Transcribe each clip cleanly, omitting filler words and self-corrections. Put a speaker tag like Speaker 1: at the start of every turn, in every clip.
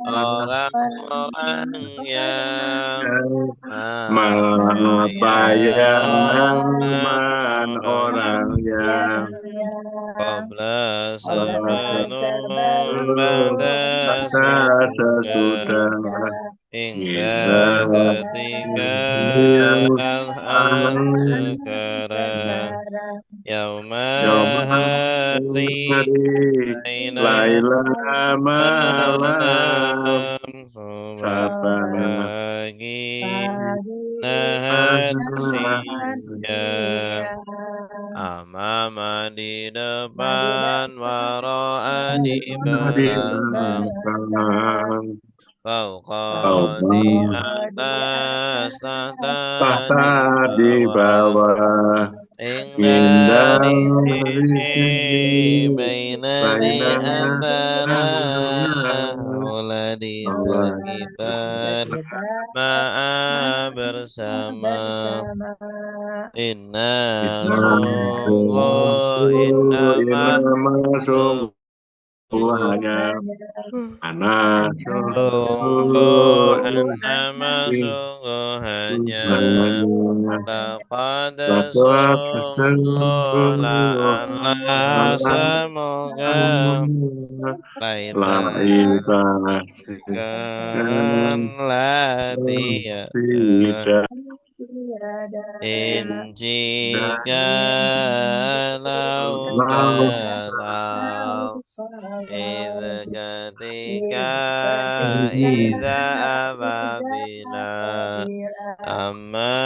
Speaker 1: orang-orang yang
Speaker 2: melayang orang yang
Speaker 1: qabla sebelum pada sesudah hingga ketika al-an sekarang yauma hari Laila
Speaker 2: Laila malam
Speaker 1: malam subuh
Speaker 2: Sabana
Speaker 1: pagi nahar siang amama di depan waro'a di
Speaker 2: di
Speaker 1: belakang
Speaker 2: belakang
Speaker 1: fauqa di
Speaker 2: Allah
Speaker 1: atas tahta
Speaker 2: tahta
Speaker 1: di
Speaker 2: di
Speaker 1: bawah
Speaker 2: bawah
Speaker 1: indah
Speaker 2: indah
Speaker 1: di
Speaker 2: di
Speaker 1: sisi
Speaker 2: sisi
Speaker 1: baina di
Speaker 2: lainnya
Speaker 1: antara wala di
Speaker 2: Allah
Speaker 1: sekitar ma'a bersama inna
Speaker 2: kita
Speaker 1: sungguh inna
Speaker 2: masuk
Speaker 1: sungguh
Speaker 2: hanya anak
Speaker 1: sungguh
Speaker 2: sungguh
Speaker 1: annama sungguh hanya
Speaker 2: hanya
Speaker 1: laqad
Speaker 2: Laqad
Speaker 1: sungguh la Allah semoga
Speaker 2: la
Speaker 1: laita
Speaker 2: ilaha
Speaker 1: kan latiada
Speaker 2: tidak
Speaker 1: in jika lau
Speaker 2: lau
Speaker 1: kalau ketika Iza apabila amma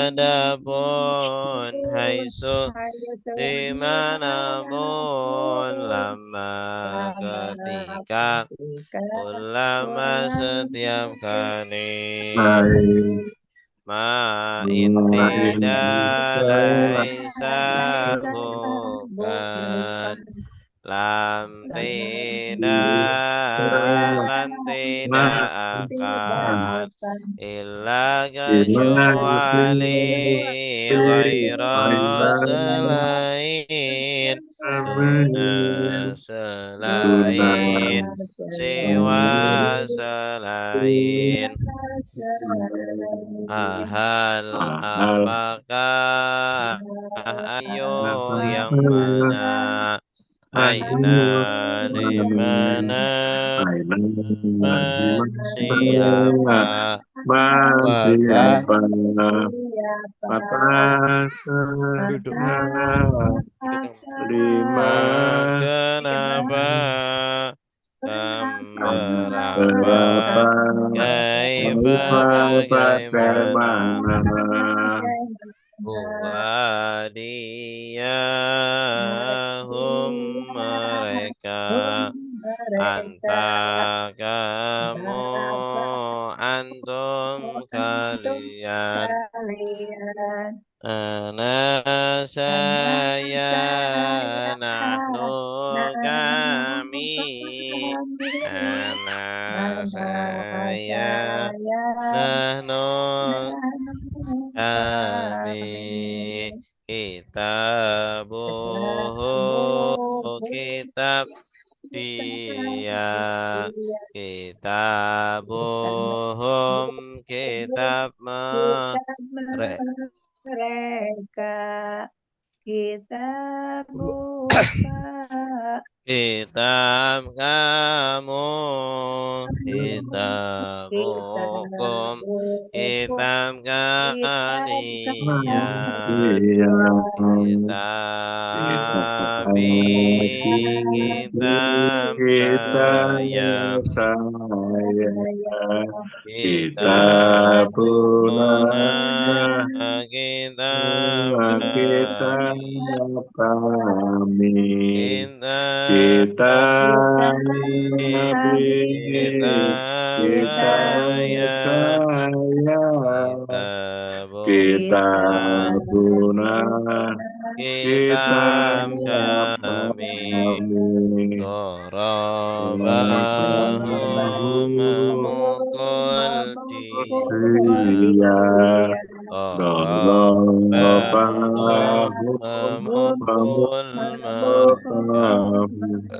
Speaker 1: adapun haitsu dimanapun lama ketika ulama setiap kali
Speaker 2: baik
Speaker 1: ma inti laisa bukan lam tidak lan tidak akan illa kecuali ghaira selain duna selain siwa selain ahal apakah ayo yang mana aina di mana man siapa waka
Speaker 2: siapa mata
Speaker 1: duduk
Speaker 2: lima
Speaker 1: kenapa berapa
Speaker 2: berapa
Speaker 1: kaifa bagaimana
Speaker 2: bagaimana
Speaker 1: huwa diyahum mereka anta kamu antum kalian ana saya nahnu kami ana saya nahnu kami kitabuhu kitab dia kitabuhum kitab mereka
Speaker 3: kita buka
Speaker 1: kitab kamu kitab hukum kitab kalian kitab kitab saya
Speaker 2: kita
Speaker 1: kitabuna kitab
Speaker 2: kita kami kita
Speaker 1: kitab
Speaker 2: kita
Speaker 1: saya
Speaker 2: kita guna kita
Speaker 1: kitab kami Dorobahum memukul dia Dorobahum memukul mereka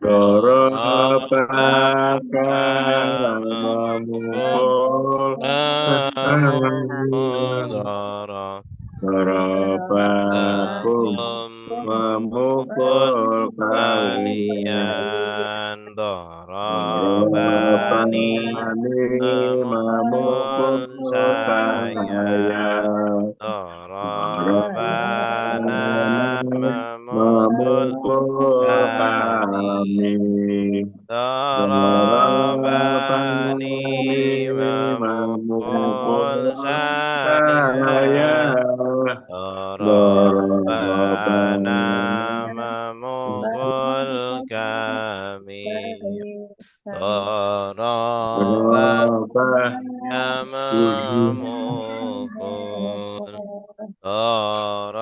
Speaker 1: Dorobahum
Speaker 2: memukul Dorobakum memukul kalian
Speaker 1: Dorobani memukul saya Dorobana memukul kami Dorobani memukul saya Dorobana memukul kami Dorobana memukul Dorobu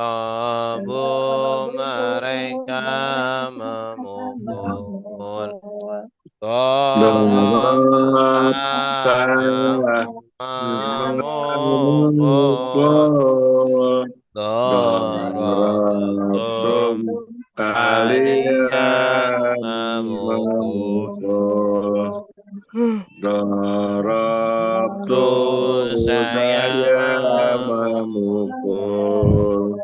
Speaker 1: mereka memukul Dorobu kalian memukul
Speaker 2: Dorobtu saya memukul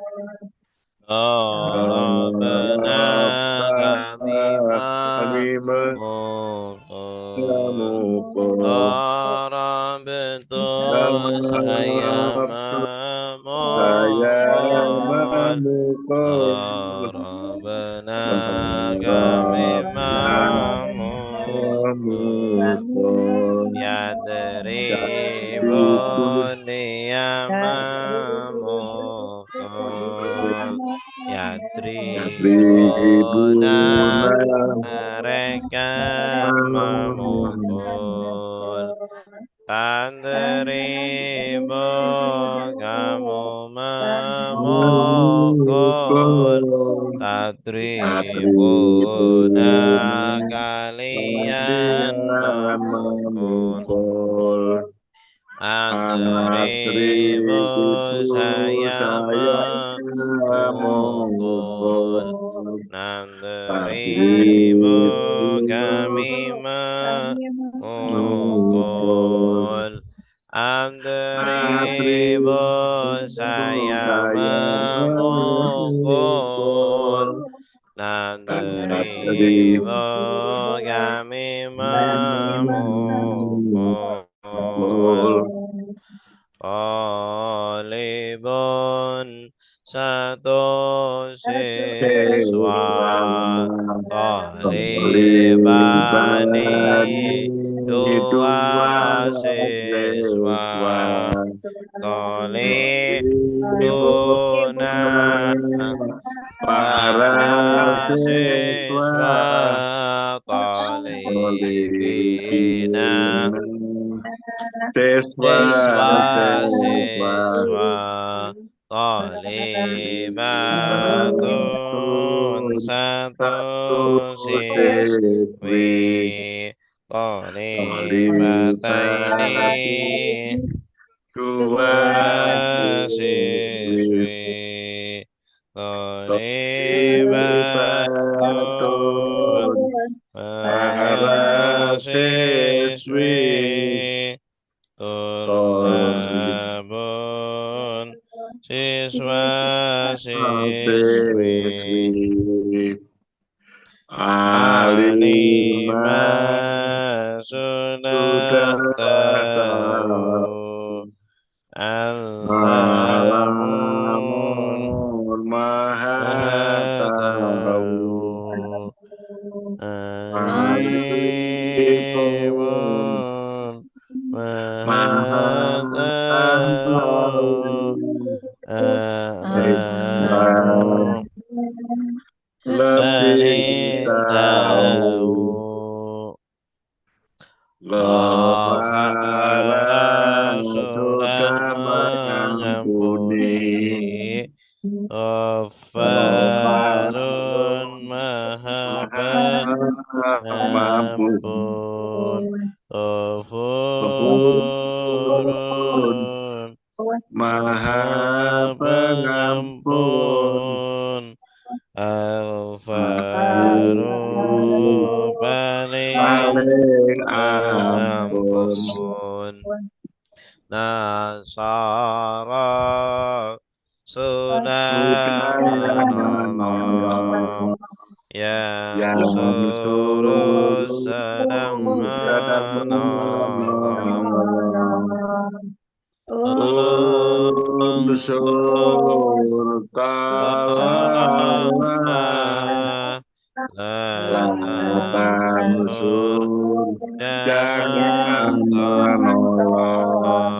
Speaker 1: Dorobana kami
Speaker 2: memukul
Speaker 1: Dorobtu saya memukul Dorobana kami memukul Yadribun memukul Yadribuna mereka memukul Tandribu kamu memukul Tadribuna kalian memukul Andribu saya memukul Nandribu kami memukul Andribu saya memukul Nandribu kami memukul Qalibun satu siswa Qalibani dua siswa Qalibuna para siswa Qalibina siswa Talibatun satu siswi Talibataini dua siswi Talibatun para siswi Tulabun siswa-siswi Alimah sudah tahu Al-Lamun
Speaker 2: maha tahu
Speaker 1: Alimun maha tahu
Speaker 2: lebih tahu Ghafara sudah mengampuni Ghafarun maha pengampun Ghafurun maha pengampun Al-Faru paling paling ampun.
Speaker 1: Nasara sudah
Speaker 2: Sudah
Speaker 1: menolong, yang suruh sedang menolong.
Speaker 2: Unsur kalah Latan sur jangan menolong.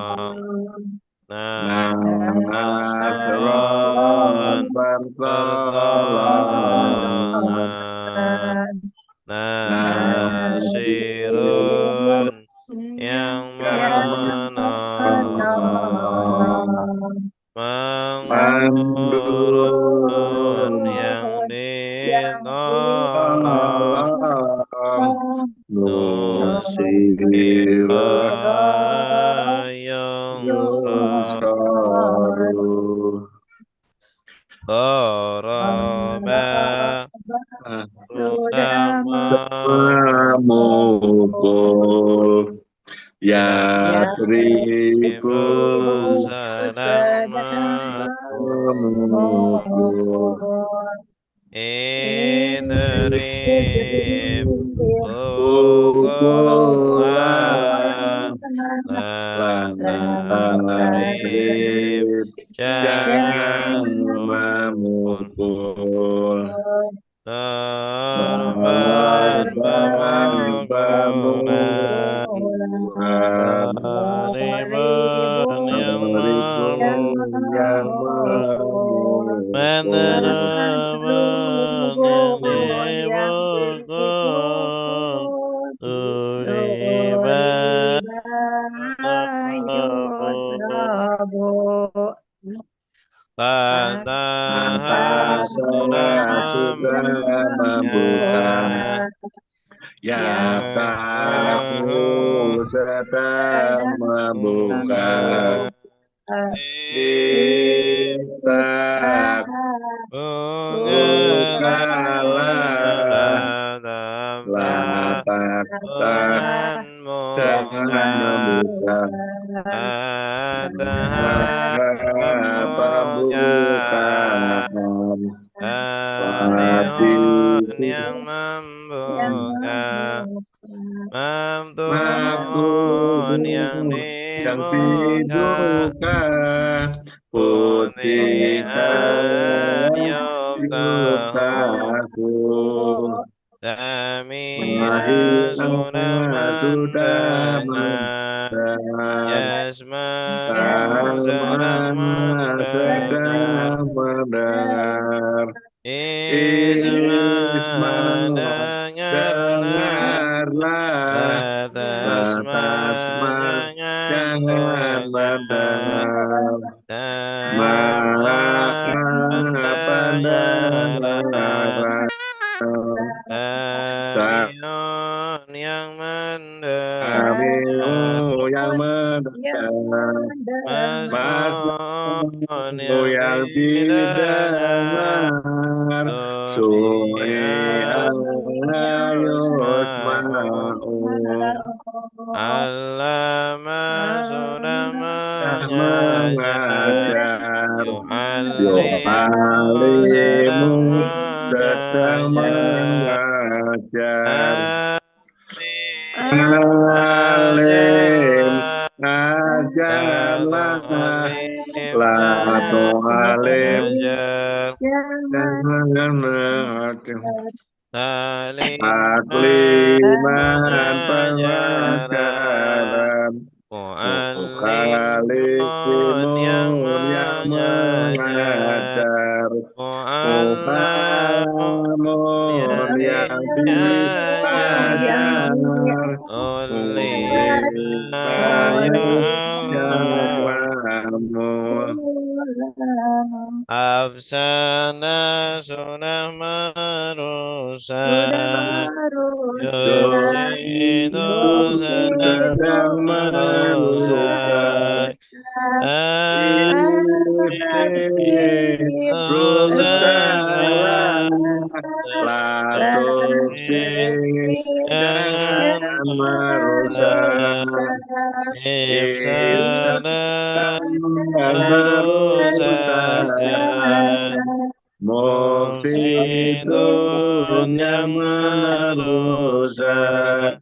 Speaker 2: Nasron pertolongan. Nasirun yang menolong. Mangurun yang ditolong. Nusirah yungsaru. Korobah sudah memukul. Yatribu sedang memukul. Idrib pukullah. Latarib jangan memukul. Korban pemangkulan. Ribun yang memukul. Menterabun yang dipukul. Turibat Fatah sudah membuka. Ya tahu sedang membuka. Kita bukalah latak jangan membuka. Pembukaan Fatihun yang membuka. Mamtuhun yang dibuka. Putihan yuftahu. Damina sudah mendengar. Yasma'u sedang mendengar. Isma dengarlah. Batasma jangan mendengar. Pendengaran Samiun yang mendengar. Masmun yang didengar. Su'i'an yusma'un. Allama sudah mengajar. Yu'allimu sedang mengajar. Alim ajarlah. Lato alim jangan mengajar. Takliman pengajaran. Mu'allimun yang mengajar. Mu'allamun yang diajar. Ulima ya'lamun. Afsana sudah merusak. Yusidu sedang merusak. Rusak. Latusi jangan merusak
Speaker 1: Ifsadan
Speaker 2: merusak
Speaker 1: Mufsidun
Speaker 2: mufsidun yang
Speaker 1: yang
Speaker 2: merusak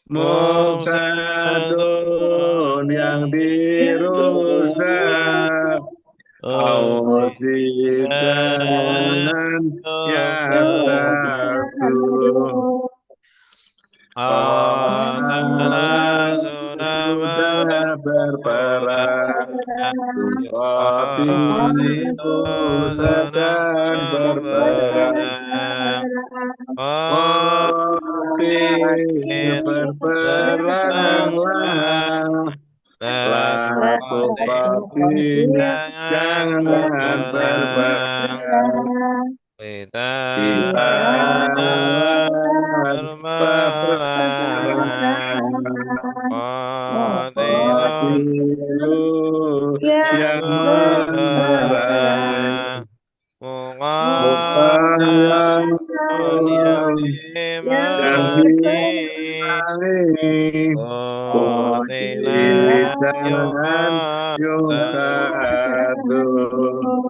Speaker 1: merusak
Speaker 2: mufsadun yang dirusak ausidan yang takut Allah
Speaker 1: Allah sudah
Speaker 2: sudah berperang Bupati itu sedang berperang Bupati berperanglah lah Bupati
Speaker 1: jangan
Speaker 2: jangan
Speaker 1: berperang
Speaker 2: berperang
Speaker 1: kita
Speaker 2: kita
Speaker 1: berperang Qatilun
Speaker 2: Qatilu
Speaker 1: yang
Speaker 2: yang
Speaker 1: menyerang
Speaker 2: menyerang
Speaker 1: Muqatilun yang
Speaker 2: Muqatilun yang
Speaker 1: dimerangi
Speaker 2: diperangi
Speaker 1: Qutilan
Speaker 2: Qutilan yuqadu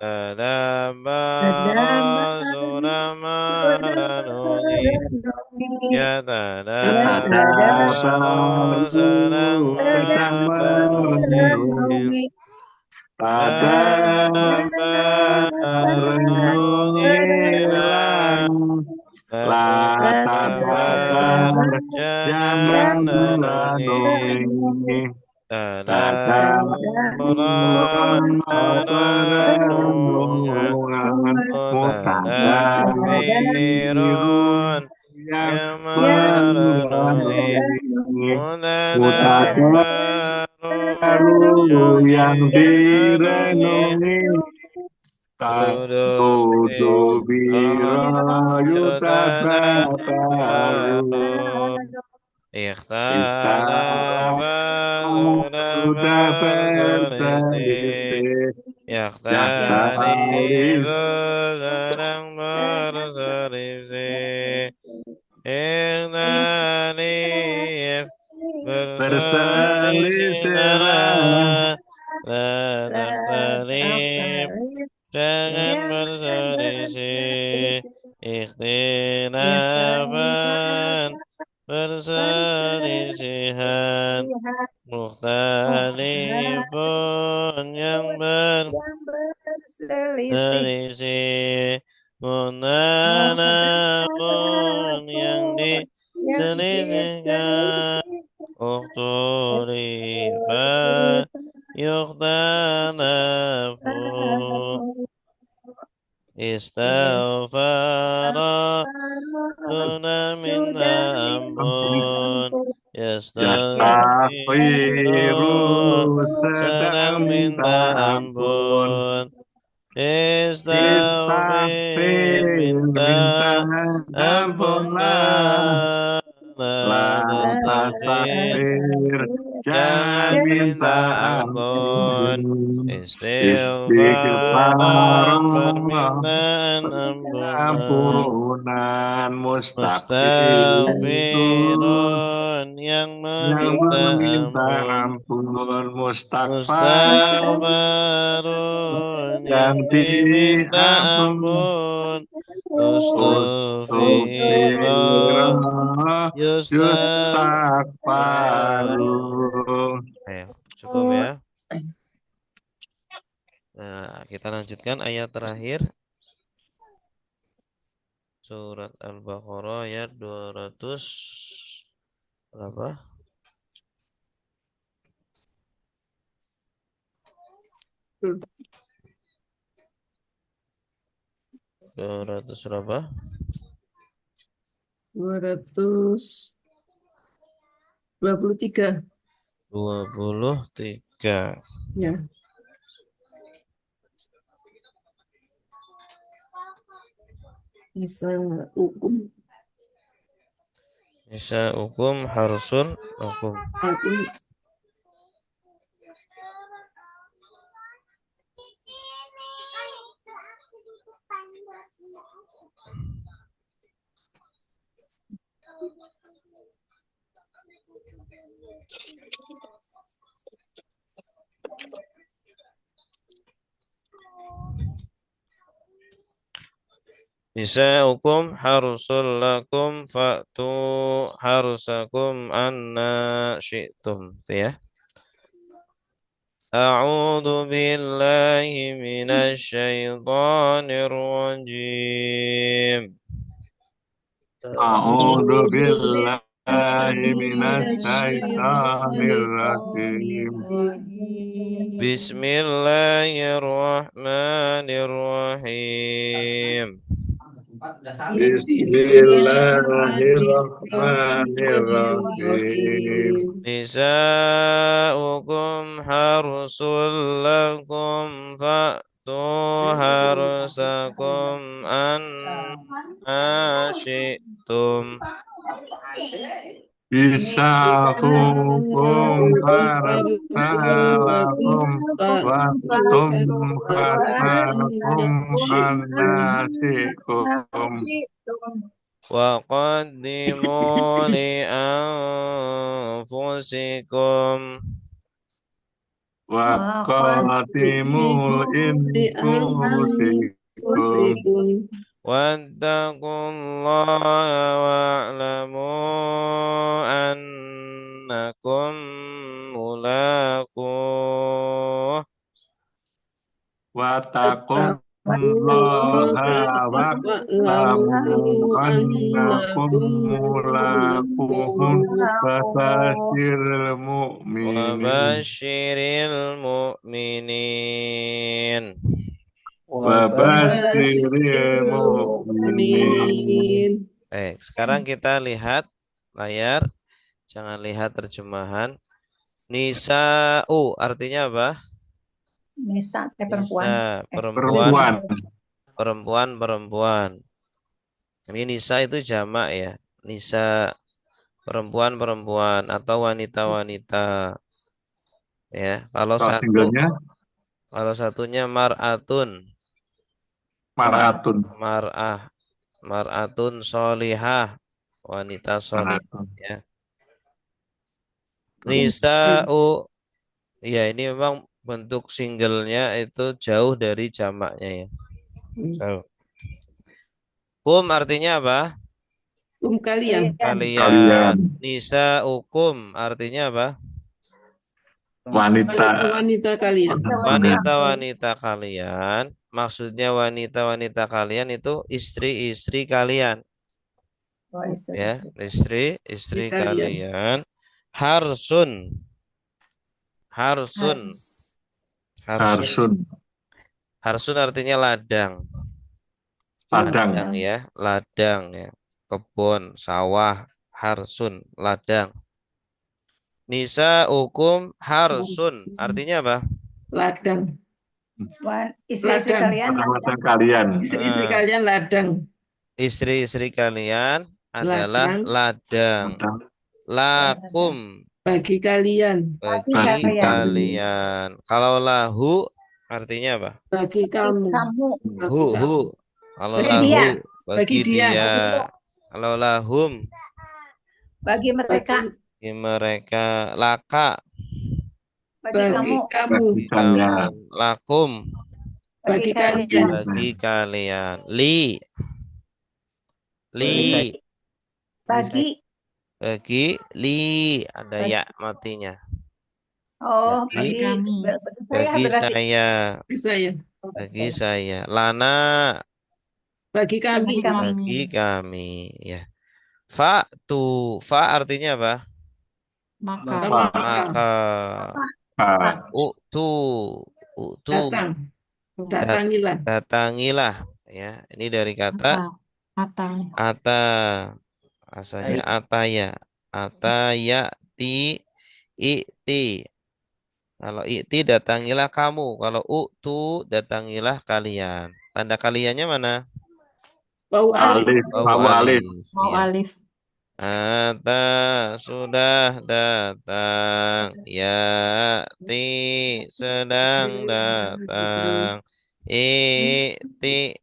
Speaker 1: Tadabbara sudah merenungi
Speaker 2: ada
Speaker 1: Yatadabbaru sedang
Speaker 2: baru sedang
Speaker 1: merenungi
Speaker 2: merenung pada
Speaker 1: renungilah
Speaker 2: tadabar
Speaker 1: jangan
Speaker 2: jangan
Speaker 1: merenungi
Speaker 2: merenung
Speaker 1: tadabburan
Speaker 2: tadaburan
Speaker 1: perenungan
Speaker 2: perenungan mutadabirun
Speaker 1: mutadabirun
Speaker 2: yang
Speaker 1: yang merenungi
Speaker 2: merenungi
Speaker 1: mutadabbarun yang
Speaker 2: mutadabaru yang
Speaker 1: direnungi
Speaker 2: direnungi
Speaker 1: duduk
Speaker 2: tujuh biro
Speaker 1: yutadabbaru
Speaker 2: yutadabbaru kita
Speaker 1: ikhtalafa sudah
Speaker 2: sudah
Speaker 1: berselisih
Speaker 2: berselisih
Speaker 1: Yahtalifu
Speaker 2: yahtalifu
Speaker 1: sedang berselisih Ikhtalif
Speaker 2: berselisihlah
Speaker 1: berselisihlah La takhtalif Jangan berselisih Ikhtilafan Perselisihan Mukhtalifun yang berselisih Munanabun yang diselisihkan Ukhtulifa Yukhtalafu Istaghfara Tuna minta ampun
Speaker 2: yastaghfiru
Speaker 1: Yastaghfirun
Speaker 2: sedang
Speaker 1: Sedang
Speaker 2: minta
Speaker 1: minta
Speaker 2: ampun
Speaker 1: ampun Istaghfir
Speaker 2: istaghfir minta
Speaker 1: minta
Speaker 2: ampunlah
Speaker 1: ampunlah La
Speaker 2: la
Speaker 1: tastaghfir
Speaker 2: tastaghfir jangan
Speaker 1: Jangan
Speaker 2: minta
Speaker 1: minta ampun
Speaker 2: ampun istighfar
Speaker 1: Istighfaran permintaan ampunan
Speaker 2: ampunan mustaghfirun
Speaker 1: Mustaghfirun yang
Speaker 2: yang
Speaker 1: meminta
Speaker 2: meminta
Speaker 1: ampun
Speaker 2: ampun mustaghfar
Speaker 1: Mustaghfarun
Speaker 2: yang
Speaker 1: yang diminta
Speaker 2: diampun
Speaker 1: ampun
Speaker 2: Ustufira
Speaker 1: Tustughfirun
Speaker 2: yustaghfaru
Speaker 1: yustaghfaru Ayo, cukup ya. Nah, kita lanjutkan ayat terakhir. Surat Al-Baqarah ayat 200 berapa?
Speaker 3: Hmm.
Speaker 1: 200 berapa?
Speaker 3: 223.
Speaker 1: 23.
Speaker 3: Ya. Bisa hukum.
Speaker 1: Bisa hukum harsun hukum.
Speaker 3: Hukum.
Speaker 1: Nisa'ukum harusul lakum fa'tu harusakum anna syi'tum. Itu ya. A'udzu billahi minasy syaithanir rajim.
Speaker 2: A'udzu
Speaker 3: Bismillahirrahmanirrahim.
Speaker 2: billahi minasyaitonir rajim.
Speaker 1: Bismillahirrahmanirrahim.
Speaker 2: Bismillahirrahmanirrahim.
Speaker 1: Nisa'ukum harusul lakum fa'tu harusakum anna syi'tum.
Speaker 2: Bisa hukum harsalakum wasum hasakum anasikum.
Speaker 1: Wa qaddimu li anfusikum.
Speaker 2: Wa qatimul infusikum.
Speaker 1: Wattaqullaha wa'lamu annakum mulaquh.
Speaker 2: Wattaqullaha wa'lamu annakum mulaquhun basasiril
Speaker 1: Wa
Speaker 2: mu'minin.
Speaker 1: basyiril mu'minin.
Speaker 2: Wabashiril mu'minin.
Speaker 1: Sekarang kita lihat layar, jangan lihat terjemahan. Nisa'u artinya apa?
Speaker 4: Nisa, perempuan.
Speaker 1: Nisa, perempuan,
Speaker 2: Perempuan.
Speaker 1: perempuan. Ini nisa itu jamak ya. Nisa, perempuan atau wanita-wanita. Ya, kalau
Speaker 2: Kalau singlenya
Speaker 1: kalau satunya mar'atun.
Speaker 2: mar'atun.
Speaker 1: Mar'atun solihah, wanita solihah ya. Nisa'u, ya ini memang bentuk singlenya itu jauh dari jamaknya ya. Jauh. Kum artinya apa?
Speaker 3: Kum kalian.
Speaker 1: Kalian. Nisa'ukum artinya apa?
Speaker 3: Wanita kalian.
Speaker 1: Wanita-wanita kalian. Maksudnya wanita-wanita kalian itu istri-istri kalian. Ya, istri kalian. Harsun. Harsun artinya ladang. Ladang ya, kebun, sawah, harsun, ladang. Nisa'ukum harsun artinya apa?
Speaker 3: Ladang.
Speaker 4: Istri-istri kalian.
Speaker 3: Istri-istri kalian ladang.
Speaker 1: Istri-istri kalian adalah ladang. Lakum
Speaker 3: Bagi kalian.
Speaker 1: bagi kalian. Kalau lahu artinya apa?
Speaker 3: Bagi kamu.
Speaker 1: Hu. Kalau
Speaker 4: Bagi
Speaker 1: lahu
Speaker 4: dia.
Speaker 1: bagi
Speaker 3: dia.
Speaker 1: dia. Kalau lahum
Speaker 4: Bagi mereka.
Speaker 1: bagi mereka. Laka
Speaker 4: Bagi kamu.
Speaker 1: kamu. Lakum
Speaker 3: Bagi kalian.
Speaker 1: bagi kalian. Li bagi li ada ya matinya.
Speaker 4: Oh,
Speaker 1: Bagi
Speaker 4: bagi
Speaker 1: saya.
Speaker 3: Saya.
Speaker 1: Bagi saya. Lana
Speaker 3: Bagi kami.
Speaker 1: bagi kami ya. Fa artinya apa? Maka. Utu datangilah ya. Ini dari kata ata. Asalnya ataya i'ti. Kalau i'ti datangilah kamu, kalau utu datangilah kalian. Tanda kaliannya mana?
Speaker 3: Bau alif.
Speaker 1: Alif. Ata sudah datang, yati sedang datang, i'ti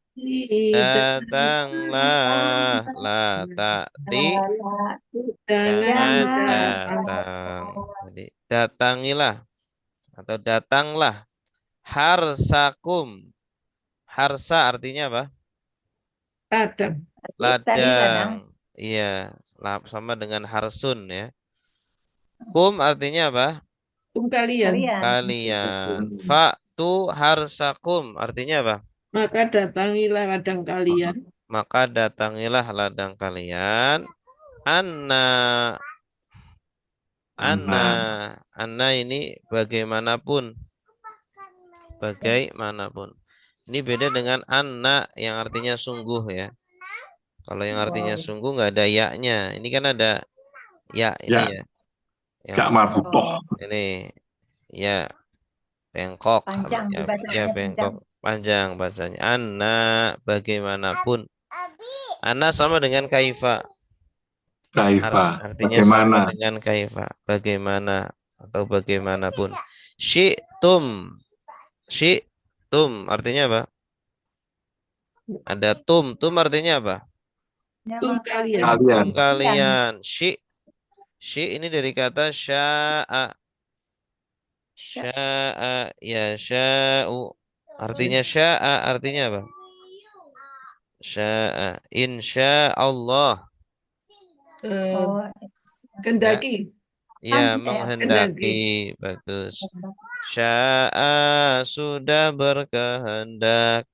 Speaker 1: Datanglah, la ta'ti, jangan
Speaker 3: Jangan
Speaker 1: datang. Jadi datangilah atau datanglah. Harsakum. Harsa artinya apa?
Speaker 3: ladang.
Speaker 4: Tadi ladang.
Speaker 1: Ladang. Iya, sama dengan harsun ya. Kum artinya apa?
Speaker 3: Kalian.
Speaker 4: Kalian.
Speaker 1: Kalian. Fa'tu harsakum artinya apa?
Speaker 3: Maka datangilah ladang kalian.
Speaker 1: Maka datangilah ladang kalian. Anna. Anna. Anna ini bagaimanapun. Bagaimanapun. Ini beda dengan anna yang artinya sungguh ya. Kalau yang artinya sungguh nggak ada ya-nya. Ini kan ada ya ini ya. Yang
Speaker 2: Jak marbutoh.
Speaker 1: ini ya bengkok.
Speaker 4: Panjang
Speaker 1: Ya,
Speaker 4: dibacanya,
Speaker 1: ya
Speaker 4: panjang.
Speaker 1: bengkok. Panjang bacanya. Anna bagaimanapun. Anna sama dengan kaifa.
Speaker 2: Kaifa.
Speaker 1: Artinya
Speaker 2: Bagaimana?
Speaker 1: sama dengan kaifa. Bagaimana atau bagaimanapun. Syi'tum. Syi'tum artinya apa? Ada tum. Tum artinya apa?
Speaker 3: Kalian.
Speaker 1: Tum kalian. Syi ini dari kata sya'a. Sya'a ya sya'u. Artinya sya'a artinya apa? Sya'a. Insyaallah.
Speaker 3: Kendaki.
Speaker 1: Ya, menghendaki. Bagus. Sya'a sudah berkehendak.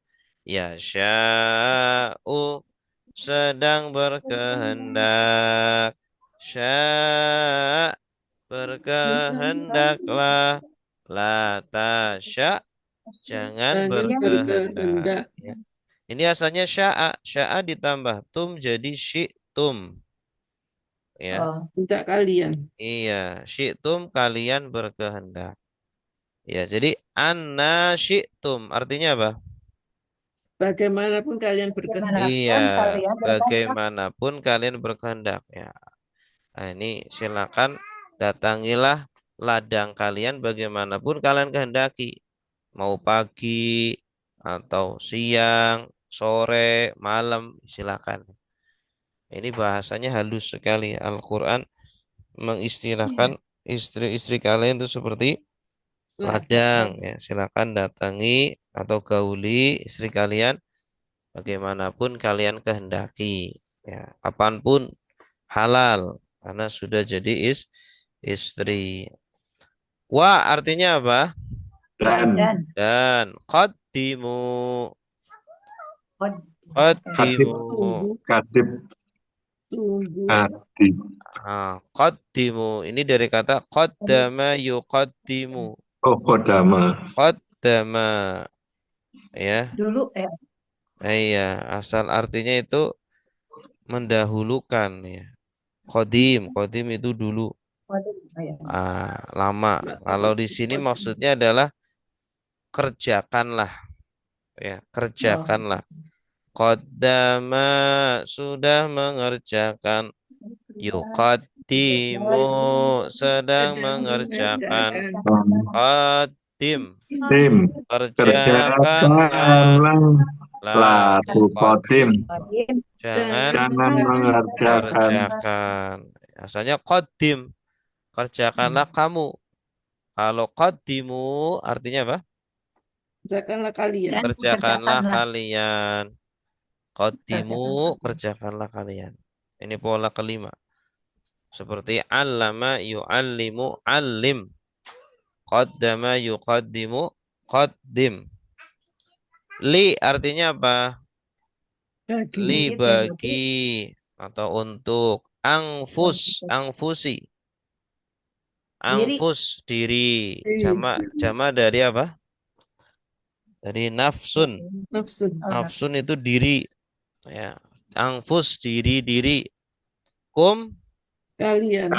Speaker 1: Ya sya'u sedang berkehendak. Sya' berkehendaklah. La tasya jangan berkehendak. Ya. Ini asalnya sya'a. Sya'a ditambah tum jadi syi'tum. Ya.
Speaker 3: Tidak kalian.
Speaker 1: Iya, syi'tum kalian berkehendak. Ya, jadi anna syi'tum artinya apa?
Speaker 3: Bagaimanapun kalian berkehendak.
Speaker 1: Iya, bagaimanapun kalian berkehendak ya. Nah, ini silakan datangilah ladang kalian bagaimanapun kalian kehendaki. Mau pagi atau siang, sore, malam, silakan. Ini bahasanya halus sekali. Al-Quran mengistilahkan istri-istri kalian itu seperti ladang ya. Silakan datangi atau gauli istri kalian bagaimanapun kalian kehendaki ya. Kapanpun halal karena sudah jadi istri. Wa artinya apa? Dan qaddimu.
Speaker 2: Kadib.
Speaker 1: Qaddimu ini dari kata qaddama yuqaddimu.
Speaker 2: Oh, kodama.
Speaker 1: Qaddama ya.
Speaker 4: Dulu ya.
Speaker 1: Iya, asal artinya itu mendahulukan ya. Qadim itu dulu. Lama. Kalau di sini maksudnya adalah kerjakanlah ya, kerjakanlah. Qaddama sudah mengerjakan. Yuqaddimu sedang mengerjakan. Qaddim kerjakanlah. La
Speaker 2: tuqaddim
Speaker 1: jangan mengerjakan. Asalnya qaddim kerjakanlah kamu. Kalau qaddimu artinya apa?
Speaker 3: Kerjakanlah kalian.
Speaker 1: Kerjakanlah kalian. Qaddimu kerjakanlah kalian. Ini pola kelima. Seperti allama yu'allimu allim. Qaddama yuqaddimu qaddim. Li artinya apa? Li bagi atau untuk. Angfusi. Angfus diri. Jama dari apa? Dari nafsun. Nafsun itu diri. Ya. Angfus diri. Kum
Speaker 3: Kalian.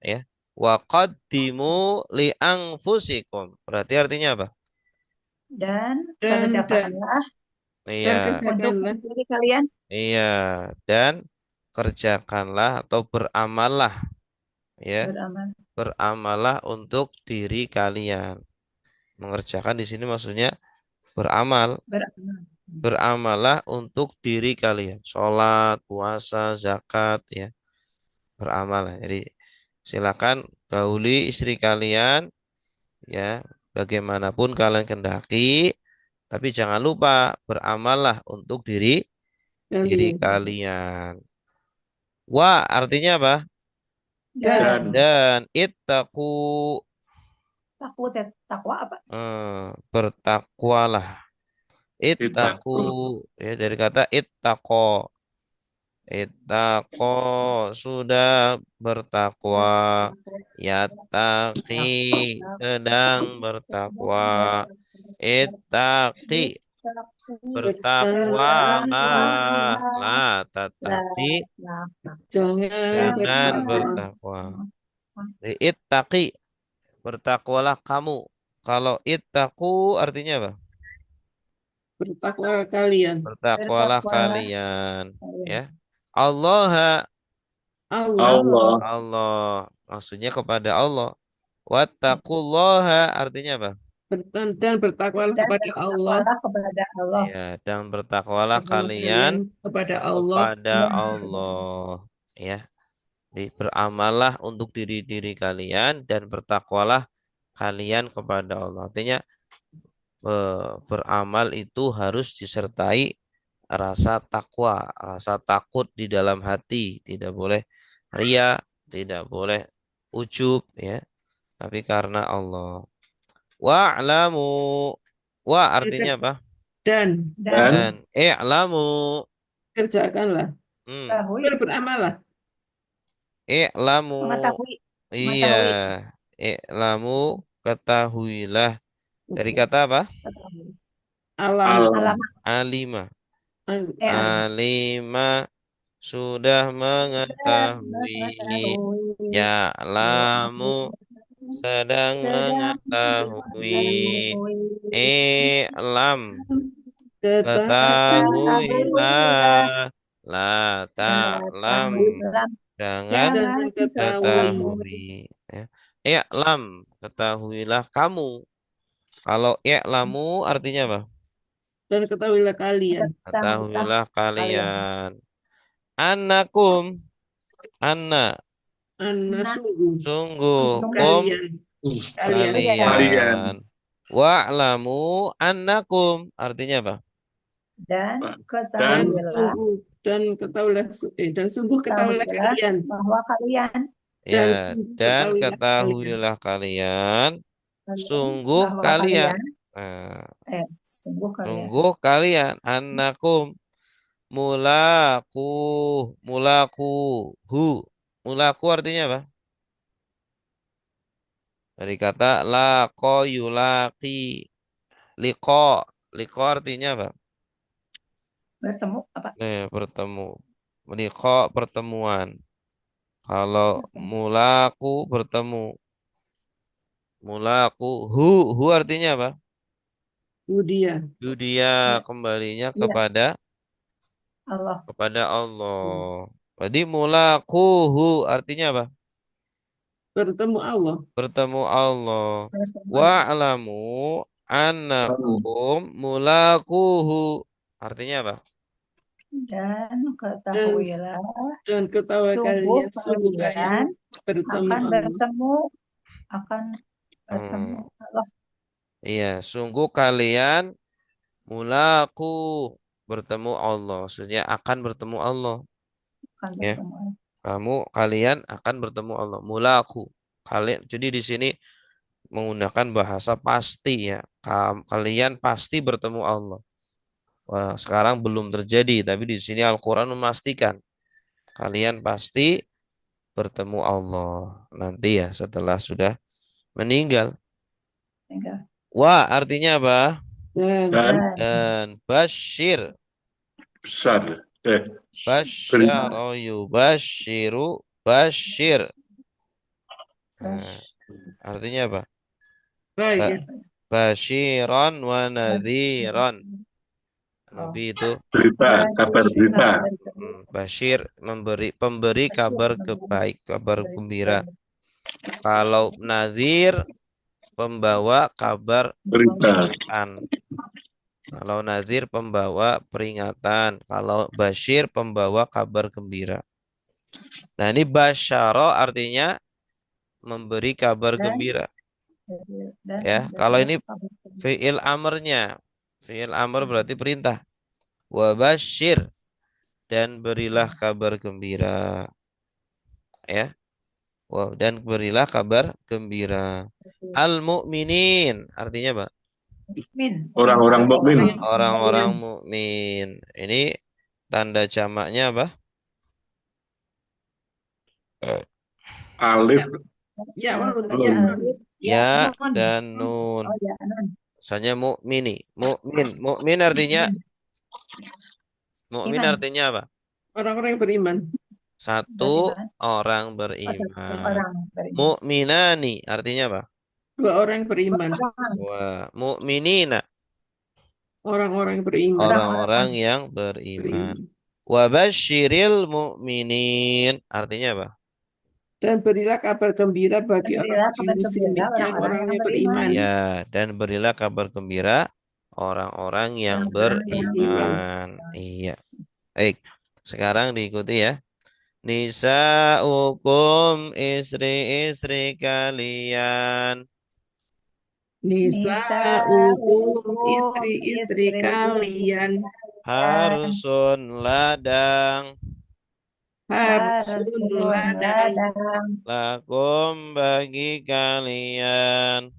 Speaker 1: Ya. Wa qaddimu li angfusikum. Berarti artinya apa?
Speaker 4: Dan kerjakanlah untuk diri kalian.
Speaker 1: Iya, dan kerjakanlah atau beramallah ya. Beramallah untuk diri kalian. Mengerjakan di sini maksudnya beramal. Beramallah untuk diri kalian. Sholat, puasa, zakat, ya. Beramal. Jadi silakan gauli istri kalian, ya, bagaimanapun kalian kendaki, tapi jangan lupa beramallah untuk diri
Speaker 3: Kalian.
Speaker 1: kalian. Wa artinya apa?
Speaker 3: Dan
Speaker 2: Dan
Speaker 1: Dan ittaqu,
Speaker 4: Takut ya, takwa apa?
Speaker 1: bertakwalah. Ittaqu,
Speaker 2: itaku.
Speaker 1: ya, dari kata ittaqo. Ittaqo, sudah bertakwa. Yattaqi, sedang bertakwa. Ittaqi, bertakwalah. La tattaqi,
Speaker 3: jangan
Speaker 1: jangan
Speaker 3: bertakwa.
Speaker 1: bertakwa. Jadi ittaqi, bertakwalah kamu. Kalau ittaqu artinya apa?
Speaker 3: Bertakwa kalian.
Speaker 1: Bertakwalah kalian. Ya. Allah,
Speaker 3: Allah
Speaker 2: Allah,
Speaker 1: Allah. Maksudnya kepada Allah. Wattaqullaha artinya apa?
Speaker 3: dan bertakwalah
Speaker 4: Dan
Speaker 3: kepada Allah.
Speaker 4: bertakwalah kepada Allah.
Speaker 1: Ya, dan bertakwalah
Speaker 3: Bertakwalah
Speaker 1: kalian
Speaker 3: kalian kepada Allah.
Speaker 1: kepada Allah. Ya, beramallah untuk diri-diri kalian dan bertakwalah kalian kepada Allah. Artinya beramal itu harus disertai rasa takwa, rasa takut di dalam hati. Tidak boleh ria, tidak boleh ujub, ya. Tapi karena Allah. Wa'lamu. Wa artinya apa?
Speaker 3: Dan
Speaker 2: dan
Speaker 1: Dan i'lamu.
Speaker 3: kerjakanlah.
Speaker 1: Hmm.
Speaker 4: Tahu,
Speaker 3: Beramallah.
Speaker 1: I'lamu.
Speaker 4: mengetahui,
Speaker 1: Iya. I'lamu, ketahuilah. Dari kata apa?
Speaker 4: ketahui.
Speaker 3: Alam.
Speaker 2: alam,
Speaker 4: Alamat,
Speaker 1: Alima.
Speaker 3: Al-
Speaker 4: alamat.
Speaker 1: Alima, sudah mengetahui. Ya'lamu, sedang mengetahui. I'lam, ketahuilah. La ta'lam, jangan
Speaker 3: Jangan ketahui.
Speaker 1: ketahui. Ya. I'lam, ketahuilah kamu. Kalau i'lamu artinya apa?
Speaker 3: Dan ketahuilah kalian.
Speaker 1: Ketahuilah kalian. Annakum, anna,
Speaker 3: Sungguh.
Speaker 1: sungguh,
Speaker 3: Kalian. Kalian.
Speaker 2: kalian,
Speaker 1: kalian. Wa'lamu annakum, artinya apa?
Speaker 4: Dan
Speaker 2: dan
Speaker 4: ketahuilah
Speaker 3: Dan sungguh ketahuilah kalian.
Speaker 4: bahwa kalian
Speaker 1: Ya, dan
Speaker 3: ketahuilah
Speaker 1: ketahuilah kalian, sungguh
Speaker 4: bahwa
Speaker 1: kalian.
Speaker 4: kalian,
Speaker 1: Nah,
Speaker 4: sungguh kalian
Speaker 1: sungguh kalian, annakum, mulaku, mulaku, mulaku artinya apa? Dari kata laqo yulaqi, liko artinya apa?
Speaker 4: bertemu apa?
Speaker 1: Bertemu. Liko pertemuan. Kalau mulaku bertemu. Mulaku, hu artinya apa?
Speaker 3: Dia.
Speaker 1: Dia kembalinya
Speaker 4: Iya, Allah.
Speaker 1: kepada Allah. Jadi mulakuhu artinya apa?
Speaker 3: Bertemu Allah.
Speaker 1: Bertemu Allah.
Speaker 4: Bertemu.
Speaker 1: Wa'lamu annakum mulakuhu. Artinya apa?
Speaker 4: Dan ketahuilah
Speaker 3: Dan ketahui
Speaker 4: sungguh
Speaker 3: kalian
Speaker 4: kalian
Speaker 3: bertemu
Speaker 4: akan
Speaker 3: Allah.
Speaker 4: bertemu Allah.
Speaker 1: Iya, sungguh kalian mulaku, bertemu Allah. Maksudnya akan bertemu Allah.
Speaker 4: Akan
Speaker 1: Ya,
Speaker 4: bertemu Allah.
Speaker 1: kalian akan bertemu Allah. Mulaku. Kalian, jadi di sini menggunakan bahasa pasti, ya. Kalian pasti bertemu Allah. Wah, sekarang belum terjadi, tapi di sini Al-Quran memastikan kalian pasti bertemu Allah nanti, ya, setelah sudah meninggal.
Speaker 4: Tinggal.
Speaker 1: Wa artinya apa?
Speaker 2: dan
Speaker 1: Dan basyir.
Speaker 2: besar,
Speaker 1: Basyara yubasyiru, basyir. Nah, artinya apa?
Speaker 3: Baik ya.
Speaker 1: Basyiran wa nadhiran. Nabi itu
Speaker 2: kabar berita,
Speaker 1: basyir, pemberi kabar baik, kabar gembira. Kalau nadhir, pembawa kabar
Speaker 2: berita,
Speaker 1: peringatan. Kalau nadhir pembawa peringatan, kalau basyir pembawa kabar gembira. Nah, ini basyaro artinya memberi kabar
Speaker 4: Dan
Speaker 1: gembira
Speaker 4: dan
Speaker 1: ya. Kalau
Speaker 4: berilah
Speaker 1: ini
Speaker 4: kabar gembira.
Speaker 1: fi'il amrnya. Fi'il amr berarti perintah. Wa basyir dan berilah kabar gembira ya. Wow, dan berilah kabar gembira. Al-mu'minin artinya apa?
Speaker 4: Min.
Speaker 2: Orang-orang mukmin.
Speaker 1: Orang-orang mukmin. Ini tanda jamaknya apa?
Speaker 2: Alif
Speaker 3: Ya,
Speaker 2: nun.
Speaker 3: ya.
Speaker 1: Ya
Speaker 4: nun.
Speaker 1: dan nun.
Speaker 4: Oh ya, nun.
Speaker 1: Misalnya mukmini, mukmin. Mukmin artinya
Speaker 4: Iman.
Speaker 1: apa?
Speaker 3: Orang-orang yang beriman.
Speaker 1: Satu
Speaker 4: Beriman.
Speaker 1: orang
Speaker 4: Oh, satu
Speaker 1: beriman.
Speaker 4: orang beriman.
Speaker 1: Mukminani artinya apa?
Speaker 3: Dua orang yang beriman.
Speaker 4: Orang.
Speaker 1: Wah, mukminina
Speaker 3: Orang-orang yang beriman.
Speaker 1: orang-orang yang beriman.
Speaker 3: Beriman.
Speaker 1: Wa basyiril mu'minin artinya apa?
Speaker 3: Dan berilah kabar gembira bagi
Speaker 4: Berilah
Speaker 3: orang-orang
Speaker 4: kabar
Speaker 3: muslimin
Speaker 4: gembira
Speaker 3: yang
Speaker 4: orang-orang yang
Speaker 3: orangnya
Speaker 4: beriman.
Speaker 3: beriman.
Speaker 1: Ya, dan berilah kabar gembira orang-orang yang
Speaker 4: Orang-orang yang
Speaker 1: beriman. Iya. Baik. Sekarang diikuti ya. Nisa'ukum istri-istri kalian.
Speaker 3: Nisa'ukum istri-istri kalian.
Speaker 1: Harsun ladang.
Speaker 3: Harsun ladang.
Speaker 1: Lakum bagi kalian.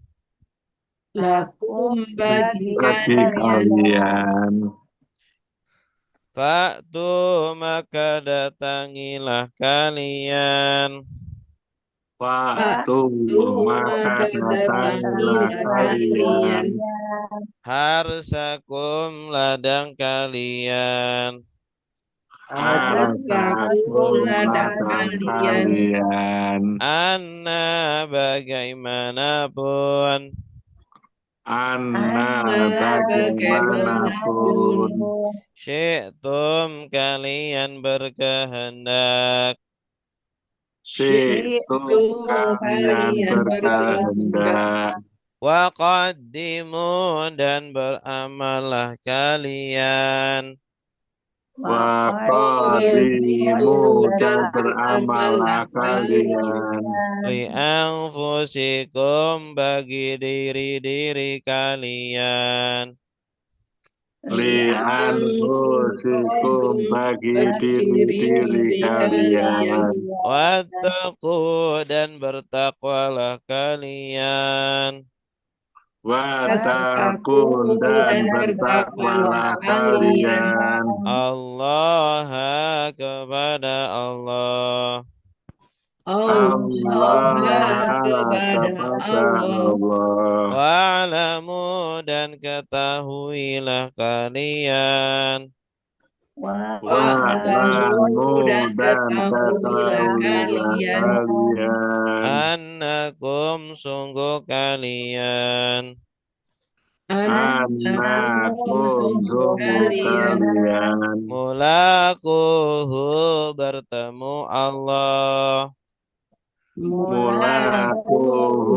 Speaker 3: Lakum bagi
Speaker 2: Bagi
Speaker 3: kalian.
Speaker 2: kalian.
Speaker 1: Fa'tu maka datangilah kalian.
Speaker 2: Waktu maka datangilah kalian.
Speaker 1: Harsakum ladang kalian.
Speaker 2: Harsakum ladang
Speaker 3: kalian.
Speaker 2: kalian.
Speaker 1: Anna bagaimanapun.
Speaker 2: Anna bagaimanapun.
Speaker 1: Syi'tum kalian berkehendak.
Speaker 2: Situ kalian berkehendak.
Speaker 1: Waqaddimu dan beramallah kalian.
Speaker 2: Waqaddimu dan beramallah kalian.
Speaker 1: Li'anfusikum bagi diri-diri kalian.
Speaker 2: Li'anfusikum bagi diri-diri kalian.
Speaker 1: Wattaqu dan bertakwalah kalian.
Speaker 2: Wattaqun dan bertakwalah kalian.
Speaker 1: Allah kepada Allah.
Speaker 3: Allah kepada Allah.
Speaker 1: Wa'lamu dan ketahuilah kalian.
Speaker 2: Wa'lamu dan ketahuilah kalian.
Speaker 1: Annakum sungguh kalian.
Speaker 2: Annakum sungguh kalian.
Speaker 1: Mulakuhu bertemu Allah.
Speaker 2: Mulakuhu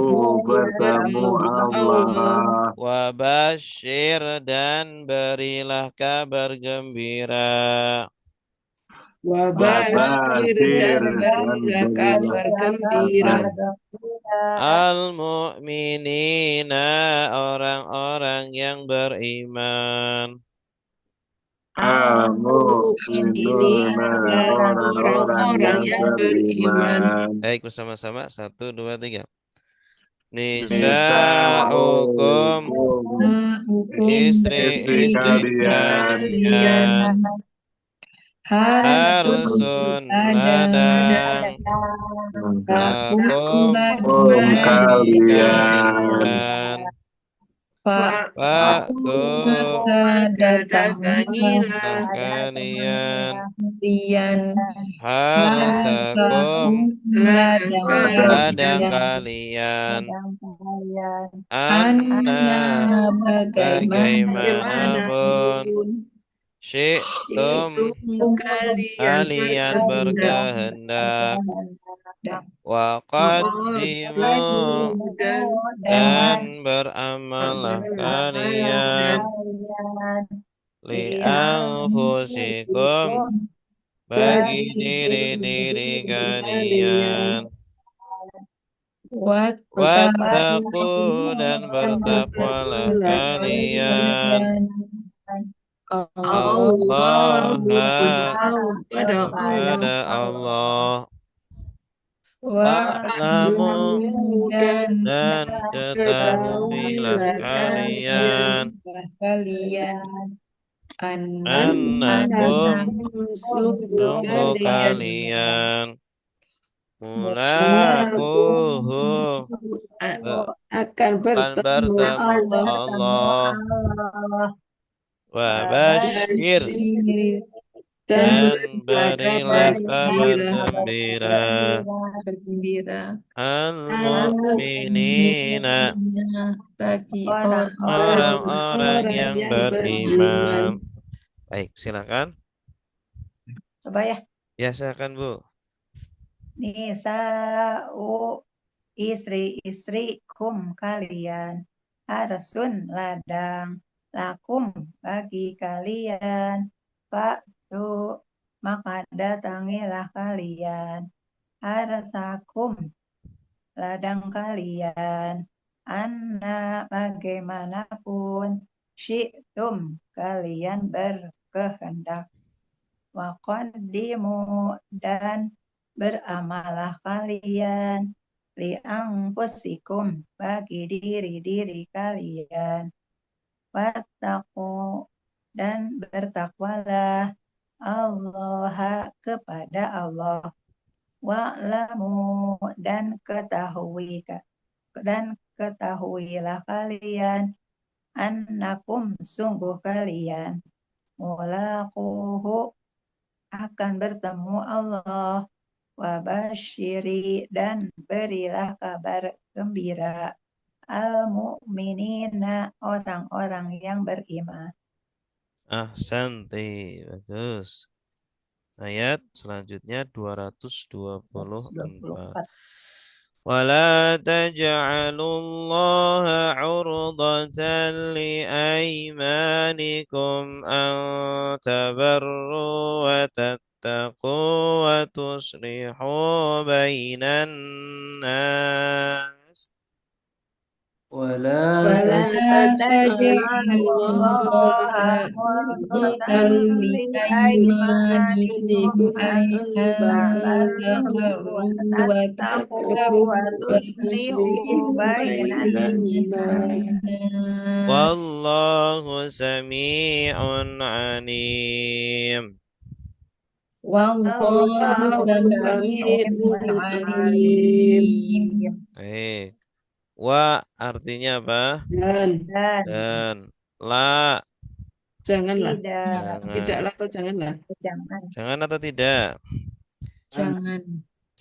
Speaker 2: bertemu Allah.
Speaker 1: Wabasyir dan berilah kabar gembira.
Speaker 3: Wabasyir dan berilah kabar gembira.
Speaker 1: Al-mu'minina orang-orang yang beriman.
Speaker 2: Al-mu'minuna orang-orang yang beriman.
Speaker 1: Baik, bersama-sama. 1, 2, 3.
Speaker 2: Nisa'ukum
Speaker 1: Istri-istri kalian. Harsun ladang. Lakum
Speaker 2: kalian.
Speaker 1: Faktu
Speaker 3: datangilah
Speaker 1: kalian. Harsakum ladang kalian. Anna bagaimanapun. Syi'tum kalian berkehendak. Waqaddimu dan beramalah kalian li anfusikum bagi diri-diri kalian. Wattaqu dan bertakwalah kalian Allah kepada Allah. Wa'lamu dan ketahuilah kalian annakum sungguh kalian mulaquhu
Speaker 3: akan
Speaker 1: akan
Speaker 3: bertemu
Speaker 1: bertemu
Speaker 3: Allah
Speaker 1: Allah. Wa basyir dan berilah kabar gembira al-mu'minina
Speaker 4: bagi
Speaker 1: orang-orang yang beriman. Baik, silakan.
Speaker 4: Coba ya.
Speaker 1: Ya, silakan Bu.
Speaker 4: Nisa'u istri-istri kum kalian. Harsun ladang. Lakum bagi kalian. Fa'tu maka datangilah kalian. Harsakum ladang kalian. Anna bagaimanapun. Syi'tum kalian berkehendak. Waqaddimu dan beramalah kalian li'anfusikum bagi diri-diri kalian. Wattaqu dan bertakwalah Allah kepada Allah. Wa'lamu dan ketahuilah kalian annakum sungguh kalian mulaquhu akan bertemu Allah. Wabasyiri dan berilah kabar gembira al-mu'minina orang-orang yang beriman.
Speaker 1: Ahsanti, bagus. Ayat selanjutnya 224. Wala taj'alullaha 'urdatan liaymanikum an tabarru wa tattaqu wa tuslihu bainan nas.
Speaker 3: ولا
Speaker 4: تجعلوا الله عرضة لأيمانكم أن تبروا وتتقوا وتصلحوا بين الناس
Speaker 1: Wallahu sami'un alim.
Speaker 4: Wallahu sami'un alim.
Speaker 1: Baik. Wa artinya apa?
Speaker 3: dan
Speaker 1: Dan la
Speaker 3: janganlah
Speaker 4: Tidak.
Speaker 3: tidaklah atau janganlah
Speaker 4: Jangan.
Speaker 1: jangan atau tidak?
Speaker 4: Jangan.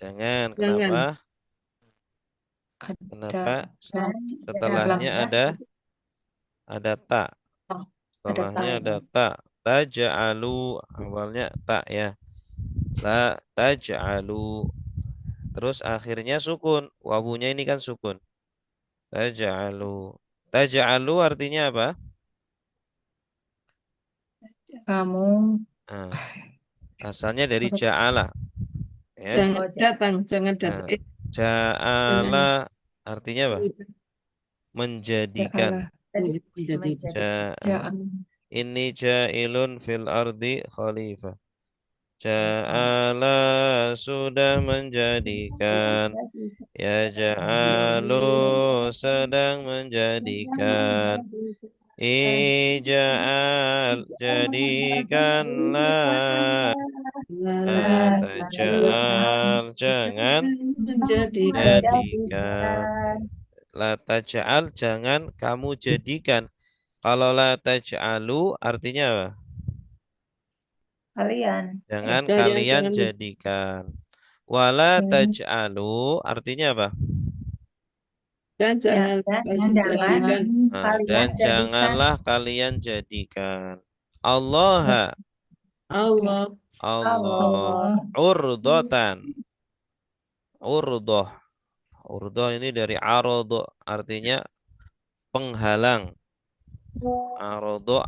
Speaker 1: Jangan.
Speaker 3: Jangan.
Speaker 1: Kenapa? Kenapa? Setelahnya ada tak. Setelahnya ada tak. Taj'alu awalnya tak ya. La taj'alu. Terus akhirnya sukun. Wawunya ini kan sukun. Taj'alu. Taj'alu artinya apa?
Speaker 4: Kamu
Speaker 1: Nah, asalnya dari ja'ala. Ya.
Speaker 3: jangan datang
Speaker 1: Nah, ja'ala artinya apa? Menjadikan. Ini ja'ilun fil ardi khalifah. Ja'ala sudah menjadikan. Ya ja'alu sedang menjadikan. Ija'al jadikanlah. Taj'al jangan jadikan. La taj'al jangan kamu jadikan. Kalau la taj'alu artinya apa?
Speaker 4: kalian.
Speaker 1: Jangan kalian jadikan. Wala taj'alu artinya apa?
Speaker 3: dan jangan
Speaker 1: Dan janganlah kalian jadikan Allah
Speaker 3: Allah
Speaker 1: urdatan urdoh. Urdoh ini dari arodo, artinya penghalang. Arodo,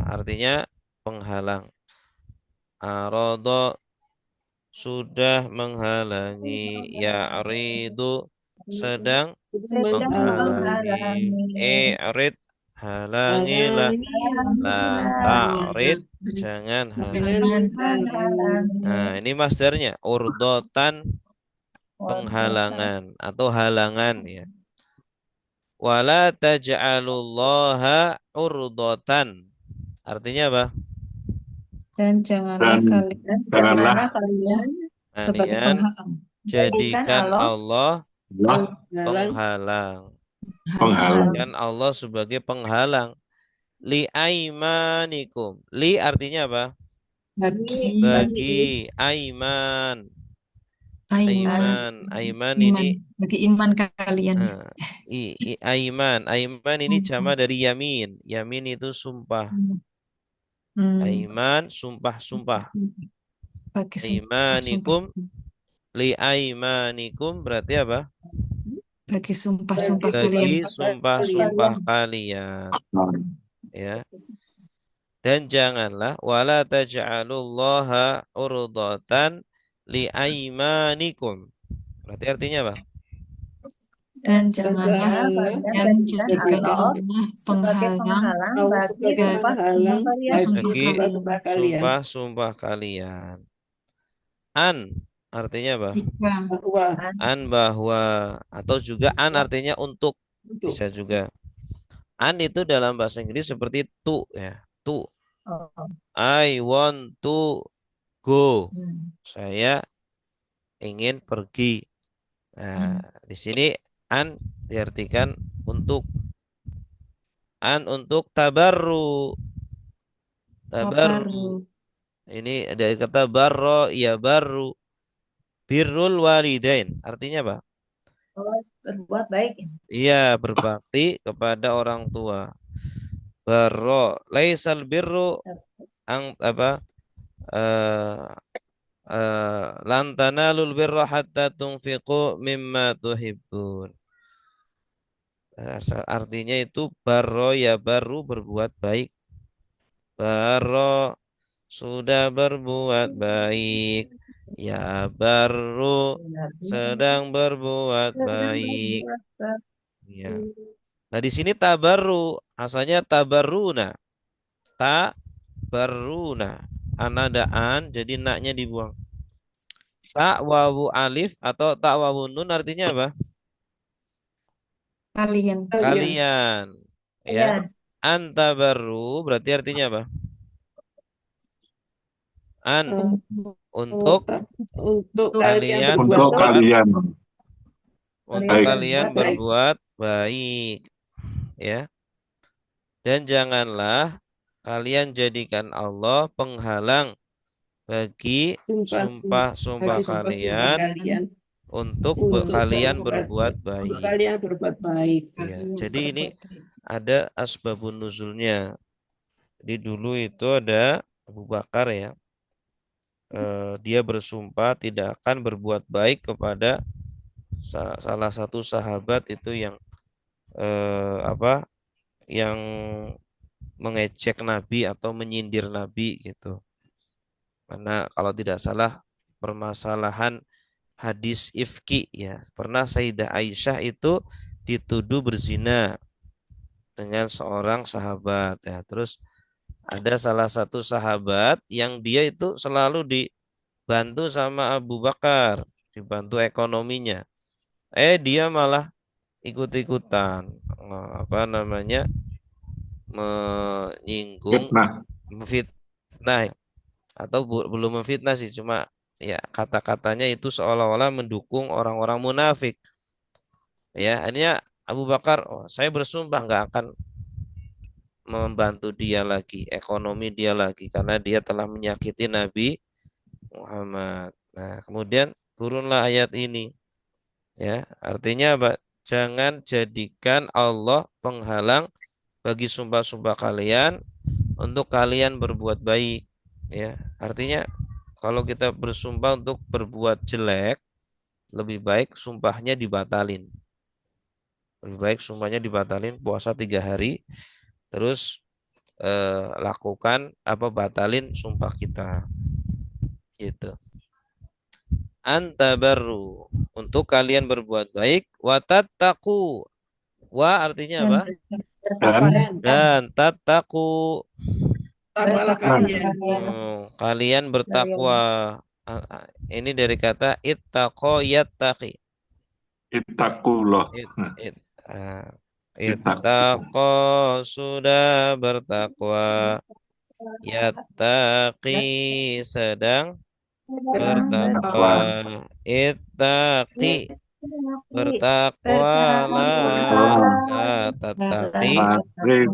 Speaker 1: artinya penghalang. Arodo sudah menghalangi, ya'ridu sedang
Speaker 4: sedang
Speaker 1: menghalangi.
Speaker 4: menghalangi.
Speaker 1: I'rid halangilah, la ta'rid jangan halangi.
Speaker 4: Jangan
Speaker 3: halangi.
Speaker 1: Nah, ini masdarnya urdotan penghalangan atau halangan ya. Wala taj'alullaha urdotan. Artinya apa?
Speaker 4: Dan janganlah
Speaker 2: Dan
Speaker 4: kalian
Speaker 2: janganlah
Speaker 4: janganlah kalian sebagai
Speaker 1: Kalian
Speaker 4: penghalang.
Speaker 1: jadikan Allah
Speaker 2: Allah
Speaker 3: Halang
Speaker 1: penghalang.
Speaker 2: penghalang.
Speaker 1: Jadikan Allah sebagai penghalang. Li aimanikum. Li artinya apa?
Speaker 4: Bagi
Speaker 1: Bagi aiman.
Speaker 4: iman,
Speaker 1: Aiman
Speaker 4: iman,
Speaker 1: ini
Speaker 4: bagi iman kalian ya.
Speaker 1: aiman. Aiman ini jama dari yamin. Yamin itu sumpah.
Speaker 4: Hmm.
Speaker 1: Aiman sumpah-sumpah.
Speaker 4: Bagi
Speaker 1: Aimanikum. Li aimanikum berarti apa?
Speaker 4: bagi sumpah-sumpah kalian.
Speaker 1: Bagi sumpah-sumpah kalian. Ya. Dan janganlah wala taj'alullaha urdatan li aimanikum. Berarti artinya apa?
Speaker 4: Dan janganlah
Speaker 3: janganlah
Speaker 4: kalian
Speaker 3: jadikan
Speaker 4: jadikan
Speaker 3: Allah
Speaker 4: Allah
Speaker 5: sebagai
Speaker 4: penghalang
Speaker 3: Allah
Speaker 5: bagi
Speaker 3: sebagai penghalang
Speaker 5: sumpah-sumpah kalian.
Speaker 3: bagi
Speaker 1: Bagi
Speaker 3: sumpah-sumpah kalian.
Speaker 1: sumpah-sumpah kalian. An artinya apa?
Speaker 4: jika
Speaker 3: Bahwa
Speaker 1: An bahwa atau juga an artinya untuk.
Speaker 3: untuk
Speaker 1: Bisa juga. An itu dalam bahasa Inggris seperti to ya. To.
Speaker 5: Oh.
Speaker 1: I want to go.
Speaker 5: Hmm.
Speaker 1: Saya ingin pergi. Nah, di sini an diartikan untuk. An untuk tabarru. Tabarru. Ini dari kata barro ya baru. Birrul walidain. Artinya apa?
Speaker 5: Oh, berbuat baik.
Speaker 1: Iya, berbakti kepada orang tua. Barro. Laisal birru apa? Lan tanalul birra hatta tunfiqu mimma tuhibbun. Artinya itu barro ya baru berbuat baik. Barro sudah berbuat baik. Ya baru sedang berbuat baik. Ya. Nah di sini tabaru asalnya tabaruna. Tabaruna. Ada an jadi naknya dibuang. Ta wawu alif atau ta wawu nun artinya apa?
Speaker 4: kalian.
Speaker 1: Kalian. Ya. Anta baru berarti artinya apa? An untuk kalian
Speaker 2: Untuk kalian
Speaker 1: untuk
Speaker 2: baik.
Speaker 1: kalian berbuat baik. Ya. Dan janganlah kalian jadikan Allah penghalang bagi sumpah-sumpah kalian untuk kalian berbuat baik.
Speaker 3: kalian berbuat baik.
Speaker 1: Ya, jadi ini ada asbabun nuzulnya. Jadi dulu itu ada Abu Bakar ya. Dia bersumpah tidak akan berbuat baik kepada salah satu sahabat itu yang yang mengejek Nabi atau menyindir Nabi gitu. Karena kalau tidak salah permasalahan hadis ifki ya. Pernah Sayyidah Aisyah itu dituduh berzina dengan seorang sahabat ya. Terus ada salah satu sahabat yang dia itu selalu dibantu sama Abu Bakar, dibantu ekonominya. Dia malah ikut-ikutan menyinggung memfitnah atau belum memfitnah sih, cuma ya kata-katanya itu seolah-olah mendukung orang-orang munafik. Ya, akhirnya Abu Bakar, saya bersumpah nggak akan membantu dia lagi, ekonomi dia lagi karena dia telah menyakiti Nabi Muhammad. Nah, kemudian turunlah ayat ini. Ya, artinya apa? Jangan jadikan Allah penghalang bagi sumpah-sumpah kalian untuk kalian berbuat baik. Ya, artinya kalau kita bersumpah untuk berbuat jelek, lebih baik sumpahnya dibatalin. Lebih baik sumpahnya dibatalin, puasa 3 hari, terus lakukan batalin sumpah kita. Gitu. Antabaru, untuk kalian berbuat baik, watattaku. Wa artinya
Speaker 4: Dan
Speaker 1: apa?
Speaker 2: Dan
Speaker 1: Dan tattaku.
Speaker 3: Takwalah kalian.
Speaker 1: Kalian bertakwa. Ini dari kata ittaqo yattaqi.
Speaker 2: itakullah.
Speaker 1: Ittaqo sudah bertakwa, yattaqi sedang bertakwa. Ittaqi bertakwalah, la tattaqi
Speaker 2: Mari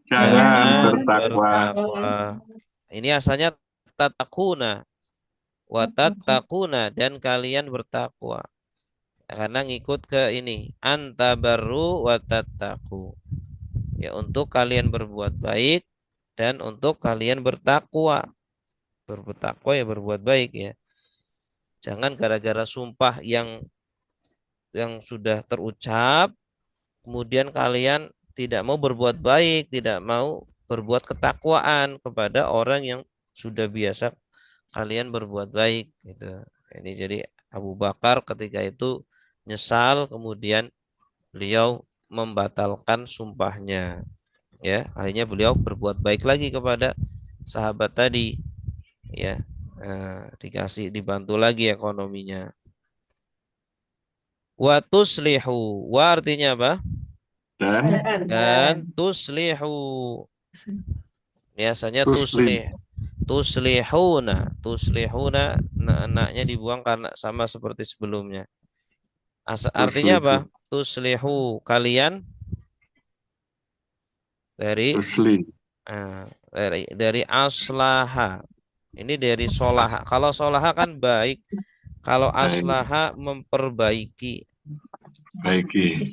Speaker 2: jangan
Speaker 1: jangan
Speaker 2: bertakwa.
Speaker 1: bertakwa. Ini asalnya tatakuna, wa tatakuna, dan kalian bertakwa. Karena ngikut ke ini, antabaru wa tattaku. Ya, untuk kalian berbuat baik dan untuk kalian bertakwa. Bertakwa ya berbuat baik ya. Jangan gara-gara sumpah yang sudah terucap, kemudian kalian tidak mau berbuat baik, tidak mau berbuat ketakwaan kepada orang yang sudah biasa kalian berbuat baik gitu. Ini jadi Abu Bakar ketika itu nyesal, kemudian beliau membatalkan sumpahnya. Ya, akhirnya beliau berbuat baik lagi kepada sahabat tadi. Ya, dibantu lagi ekonominya. Wa tuslihu, wa artinya apa?
Speaker 2: Dan
Speaker 1: Dan tuslihu, biasanya
Speaker 2: Tuslim.
Speaker 1: tuslihuna, enaknya dibuang karena sama seperti sebelumnya. Artinya apa? Tuslihu, kalian dari
Speaker 2: Tuslim.
Speaker 1: dari aslaha. Ini dari solaha. Kalau solaha kan baik. Kalau aslaha memperbaiki.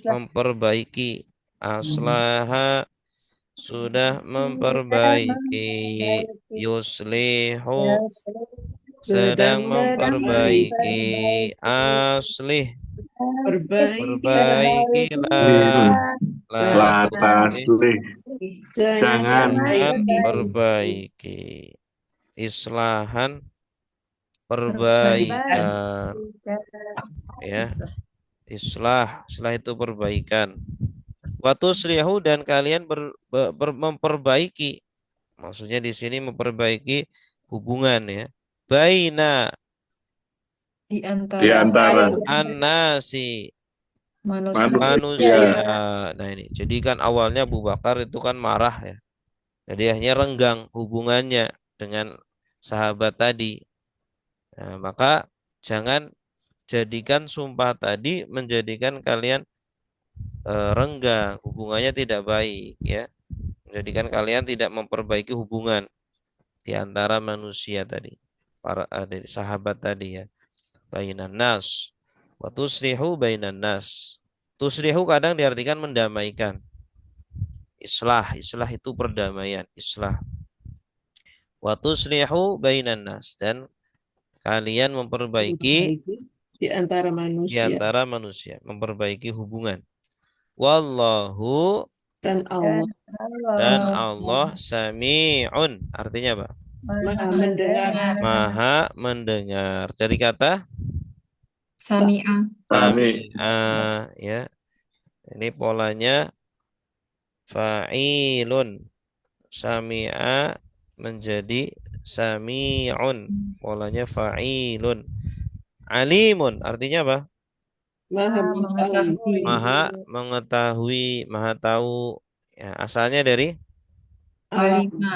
Speaker 1: Memperbaiki. Aslaha sudah memperbaiki. Yuslihu sedang memperbaiki. Aslih perbaikilah. La
Speaker 2: Taslih. Jangan
Speaker 1: perbaiki. Islahan perbaikan. Ya. Islah itu perbaikan. Wa tuslihu, dan kalian memperbaiki. Maksudnya di sini memperbaiki hubungan ya. Baina
Speaker 4: di
Speaker 2: di
Speaker 4: antara
Speaker 2: antara
Speaker 1: annasi,
Speaker 4: manusia.
Speaker 1: Nah ini, jadi kan awalnya Abu Bakar itu kan marah ya. Jadi akhirnya renggang hubungannya dengan sahabat tadi. Nah, maka jangan jadikan sumpah tadi menjadikan kalian renggang, hubungannya tidak baik ya. Menjadikan kalian tidak memperbaiki hubungan di antara manusia tadi, para sahabat tadi ya. Bainan nas wa tuslihu bainan nas. Tuslihu kadang diartikan mendamaikan. Islah itu perdamaian, islah. Wa tuslihu bainan nas, dan kalian memperbaiki
Speaker 3: di antara
Speaker 1: manusia, memperbaiki hubungan. Wallahu,
Speaker 3: dan
Speaker 1: Allah sami'un, artinya apa? Maha mendengar. Dari kata
Speaker 4: Sami'a.
Speaker 1: ya. Ini polanya fa'ilun. Sami'a menjadi sami'un. Polanya fa'ilun. Alimun, artinya apa? Maha mengetahui, maha tahu. Ya, asalnya dari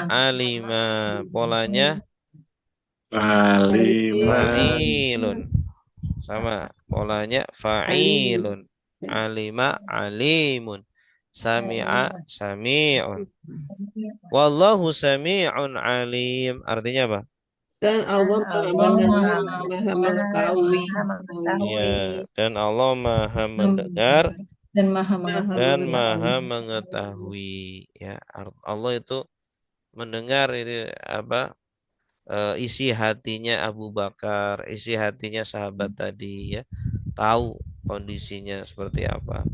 Speaker 1: alima. Polanya fa'ilun. Sama, polanya fa'ilun. Alima alimun. Sami'a sami'un. Wallahu sami'un alim. Artinya apa?
Speaker 3: Dan Allah maha mengetahui.
Speaker 1: Ya, dan Allah maha mendengar
Speaker 4: dan
Speaker 1: maha mengetahui. Ya, Allah itu mendengar ini isi hatinya Abu Bakar, isi hatinya sahabat tadi ya. tahu kondisinya seperti apa.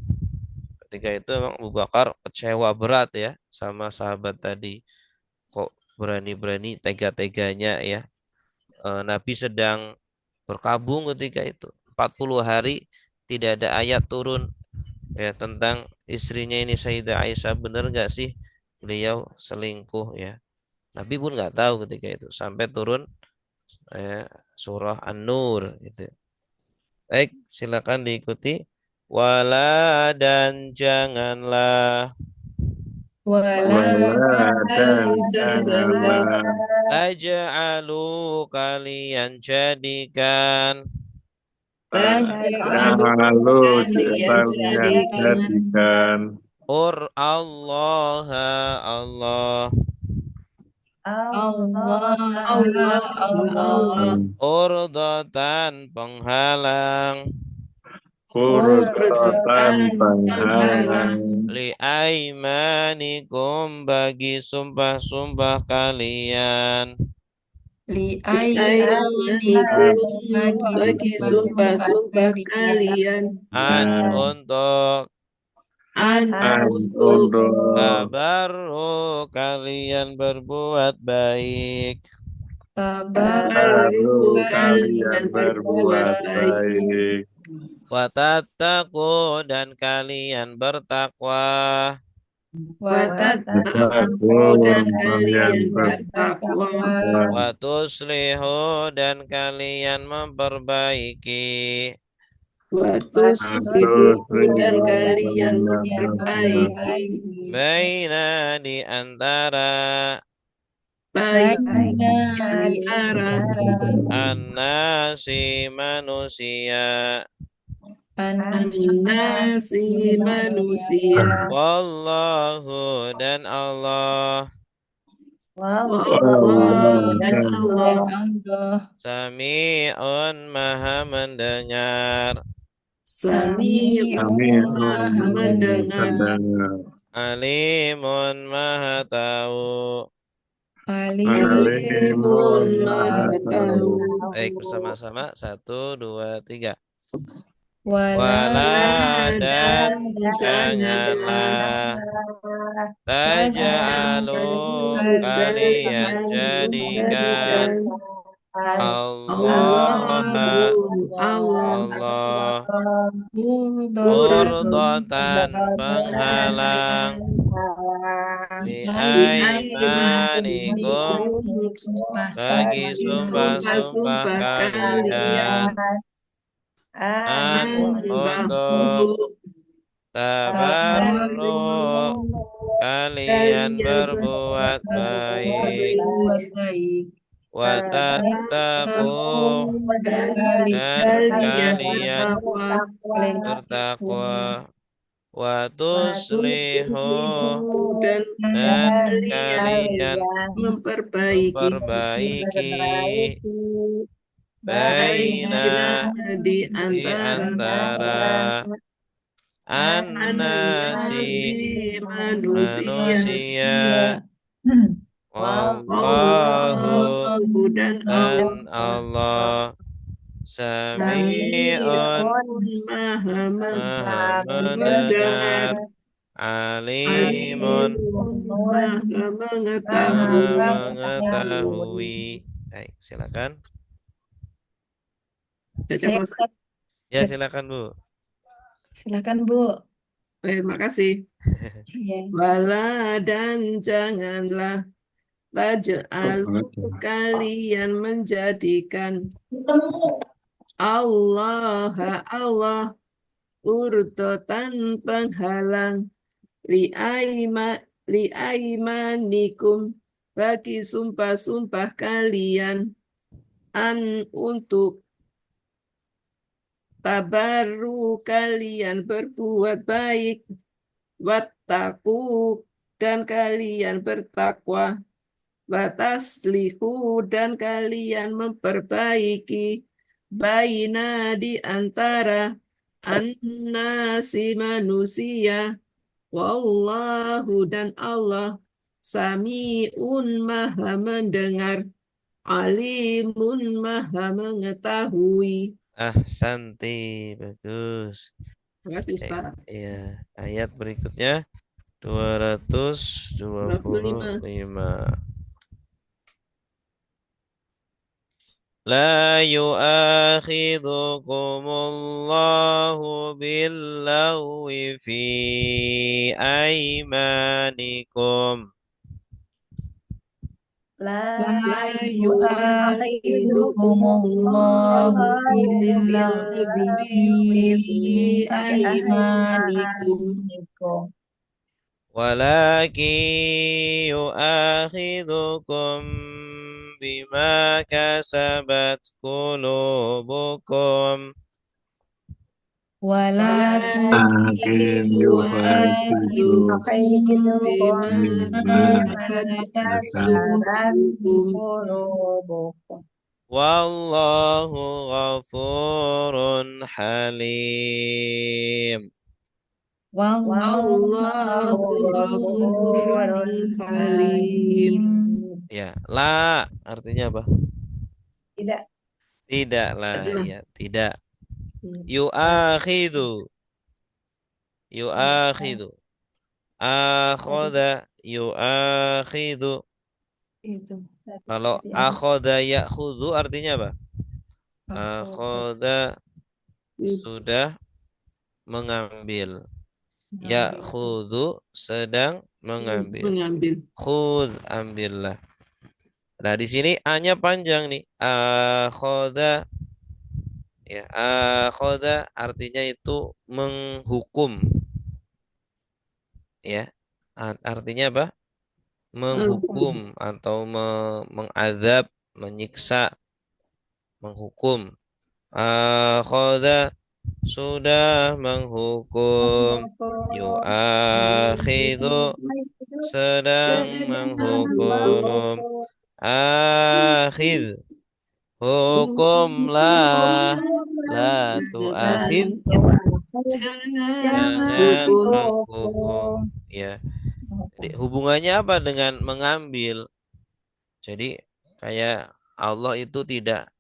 Speaker 1: Ketika itu memang Abu Bakar kecewa berat ya sama sahabat tadi. Kok berani-berani tega-teganya ya. Nabi sedang berkabung ketika itu. 40 hari tidak ada ayat turun ya tentang istrinya ini Sayyidah Aisyah, benar nggak sih beliau selingkuh ya. Nabi pun nggak tahu ketika itu sampai turun surah An-Nur itu. Baik, silakan diikuti. Wala dan janganlah
Speaker 4: Wala
Speaker 2: dan
Speaker 3: janganlah
Speaker 2: janganlah
Speaker 1: taj'alu kalian jadikan
Speaker 3: taj'alu
Speaker 2: lalu
Speaker 3: kalian
Speaker 2: kalian
Speaker 3: jadikan
Speaker 2: jadikan
Speaker 1: Allah Allah
Speaker 5: Allah
Speaker 3: Allah Allah
Speaker 1: urdatan penghalang
Speaker 2: urutatan
Speaker 3: penghalang
Speaker 2: penghalang
Speaker 1: li'aimanikum bagi sumpah-sumpah kalian
Speaker 3: li'aimanikum bagi sumpah-sumpah kalian
Speaker 1: untuk
Speaker 3: untuk
Speaker 2: untuk
Speaker 1: tabarru kalian berbuat baik
Speaker 2: baru kalian berbuat baik
Speaker 1: watattaqu dan kalian bertakwa
Speaker 3: watattaqu dan kalian bertakwa
Speaker 1: watuslihu dan kalian memperbaiki
Speaker 3: watuslihu dan kalian memperbaiki
Speaker 1: baina di antara
Speaker 3: baik
Speaker 4: di
Speaker 3: antara
Speaker 1: annasi manusia
Speaker 3: nasi manusia
Speaker 1: wallahu dan Allah
Speaker 3: wallahu dan Allah
Speaker 1: sami'un maha mendengar
Speaker 3: Sami'un maha mendengar
Speaker 1: alimun maha tahu.
Speaker 3: alimun maha tahu.
Speaker 1: Baik, bersama-sama 1, 2, 3.
Speaker 4: Wala
Speaker 1: Wala dan
Speaker 3: janganlah
Speaker 1: taj'alu kalian jadikan Allah Allah urdatan penghalang li'aimanikum bagi sumpah-sumpah kalian untuk tabarruk kalian berbuat baik watattaqu dan kalian bertakwa watuslihu dan kalian memperbaiki baina di antara annasi manusia wallahu dan Allah sami'un maha mendengar alimun maha mengetahui. Baik, silakan. Ya, silakan Bu.
Speaker 4: Silakan Bu.
Speaker 3: Terima kasih. Wala dan janganlah taj'alu kalian menjadikan Allah urdatan penghalang li'aimanikum bagi sumpah-sumpah kalian untuk tabarru kalian berbuat baik wattaqu dan kalian bertakwa wataslihu dan kalian memperbaiki baina di antara annasi manusia wallahu dan Allah sami'un maha mendengar alimun maha mengetahui.
Speaker 1: Ahsanti. Bagus.
Speaker 3: Terima kasih Ustaz.
Speaker 1: Iya, ayat berikutnya 225.
Speaker 3: 25.
Speaker 1: La yu'akhidhukumullahu billaghwi fi aymanikum.
Speaker 5: La
Speaker 4: La
Speaker 5: yu'akhidukum
Speaker 4: yu'akhidukumullahu
Speaker 5: billaghwi
Speaker 4: billaghwi
Speaker 5: fi
Speaker 4: fi aymanikum.
Speaker 5: aymanikum.
Speaker 1: Walakin yu'akhidhukum bima kasabat qulubukum.
Speaker 4: Walakin
Speaker 2: Akin yu'akhidhukum
Speaker 4: yu'akhidukum
Speaker 5: Bima
Speaker 4: bima kasabat
Speaker 5: kasabat
Speaker 4: qulubukum.
Speaker 5: qulubukum.
Speaker 1: Wallahu ghafurun halim.
Speaker 4: Wallahu
Speaker 3: Wallahu ghafurun halim.
Speaker 1: Ya, la artinya apa?
Speaker 5: Tidak.
Speaker 1: Tidaklah,
Speaker 3: Adalah.
Speaker 1: ya, tidak. Yu'akhidu. Yu'akhidu. Akhoda yu'akhidu.
Speaker 4: Itu.
Speaker 1: Kalau akhoda ya'khudhu artinya apa? Akhoda sudah mengambil. Ya'khudhu sedang mengambil.
Speaker 3: Mengambil.
Speaker 1: Khudh, ambillah. Nah, di sini A-nya panjang nih. Akhoda. Ya, akhoda artinya itu menghukum. Ya. Artinya apa? Menghukum atau mengadab, menyiksa, menghukum. Akhoda sudah menghukum. Yu'akhidu sedang menghukum. Akhid hukumlah, la tu'akhid jangan menghukum. Ya. Jadi hubungannya apa dengan mengambil? Jadi kayak Allah itu tidak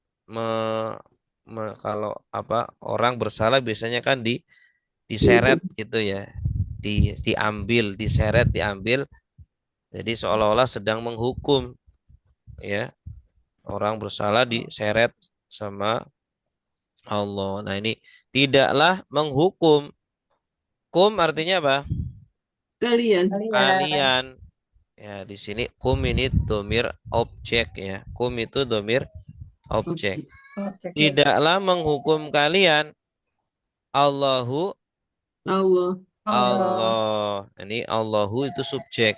Speaker 1: kalau apa orang bersalah biasanya kan diseret gitu ya. Diambil, diseret, diambil. Jadi seolah-olah sedang menghukum, ya, orang bersalah diseret sama Allah. Nah, ini tidaklah menghukum. Kum artinya apa?
Speaker 3: Kalian.
Speaker 1: Kalian. Ya, di sini kum ini domir objek ya. Kum itu domir objek. Tidaklah menghukum kalian. Allahu Allah. Ini Allahu itu subjek.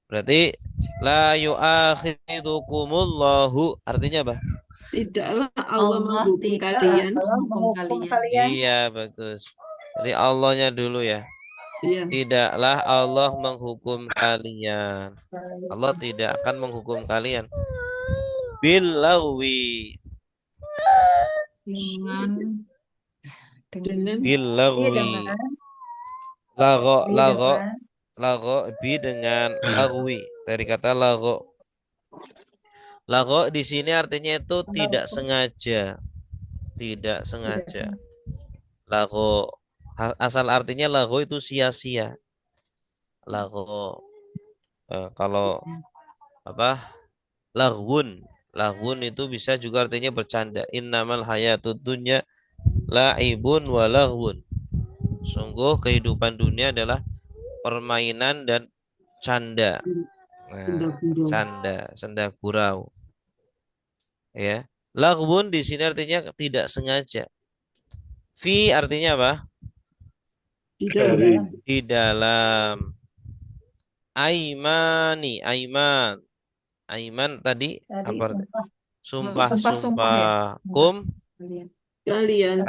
Speaker 1: Berarti la yu'akhidukumullahu artinya apa?
Speaker 3: Tidaklah Allah menghukum
Speaker 4: tidak
Speaker 3: kalian.
Speaker 4: menghukum kalian.
Speaker 1: Iya, bagus. Jadi Allahnya dulu ya.
Speaker 3: Iya.
Speaker 1: Tidaklah Allah menghukum kalian. Allah tidak akan menghukum kalian. Billaghwi.
Speaker 4: Dengan
Speaker 1: Billaghwi. Lago bi dengan lagwi. Dari kata lago. Lago di sini artinya itu tidak sengaja. Tidak sengaja. Lago asal artinya lago itu sia-sia. Lago kalau apa? Laghun. Laghun itu bisa juga artinya bercanda. Innamal hayatud dunya la'ibun wa laghun. Sungguh kehidupan dunia adalah permainan dan canda. Nah, canda, senda gurau. Ya. Laghun di sini artinya tidak sengaja. Fi artinya apa? Di dalam. Aimani, aiman. Aiman tadi apa? Sumpah. Kum kalian.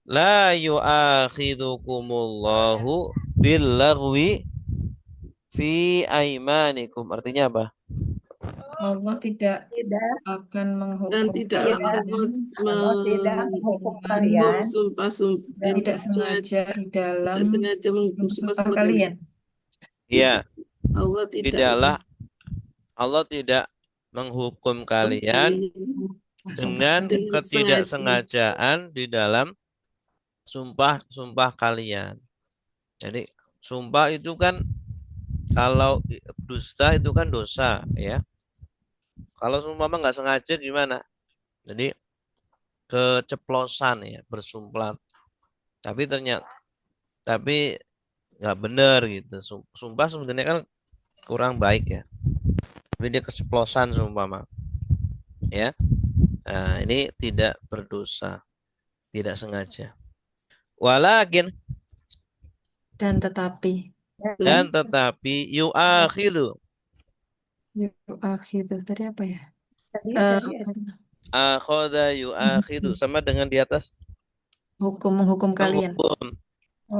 Speaker 1: La yu'akhidukumullahu billaghwi fi aimanikum. Artinya apa?
Speaker 4: Allah tidak akan menghukum
Speaker 3: Dan tidaklah
Speaker 5: Allah tidak menghukum kalian.
Speaker 3: Sumpah-sumpah
Speaker 4: tidak sengaja di dalam
Speaker 3: tidak sengaja menghukum
Speaker 4: sumpah kalian.
Speaker 1: Iya.
Speaker 3: Allah tidak
Speaker 1: Allah tidak menghukum kalian dengan
Speaker 3: Dengan sengaja.
Speaker 1: ketidaksengajaan di dalam sumpah kalian. Jadi sumpah itu kan kalau dusta itu kan dosa ya. Kalau sumpah mah nggak sengaja gimana? Jadi keceplosan ya, bersumpah. Tapi nggak benar gitu. Sumpah sebenarnya kan kurang baik ya. Tapi dia keceplosan sumpah mah. Ya. Nah, ini tidak berdosa, tidak sengaja. Walakin
Speaker 4: Dan tetapi.
Speaker 1: dan tetapi yu'akhidu.
Speaker 4: Yu'akhidu. Tadi apa ya?
Speaker 5: Tadi
Speaker 1: Akhoda yu'akhidu sama dengan di atas
Speaker 4: Menghukum kalian.
Speaker 1: menghukum.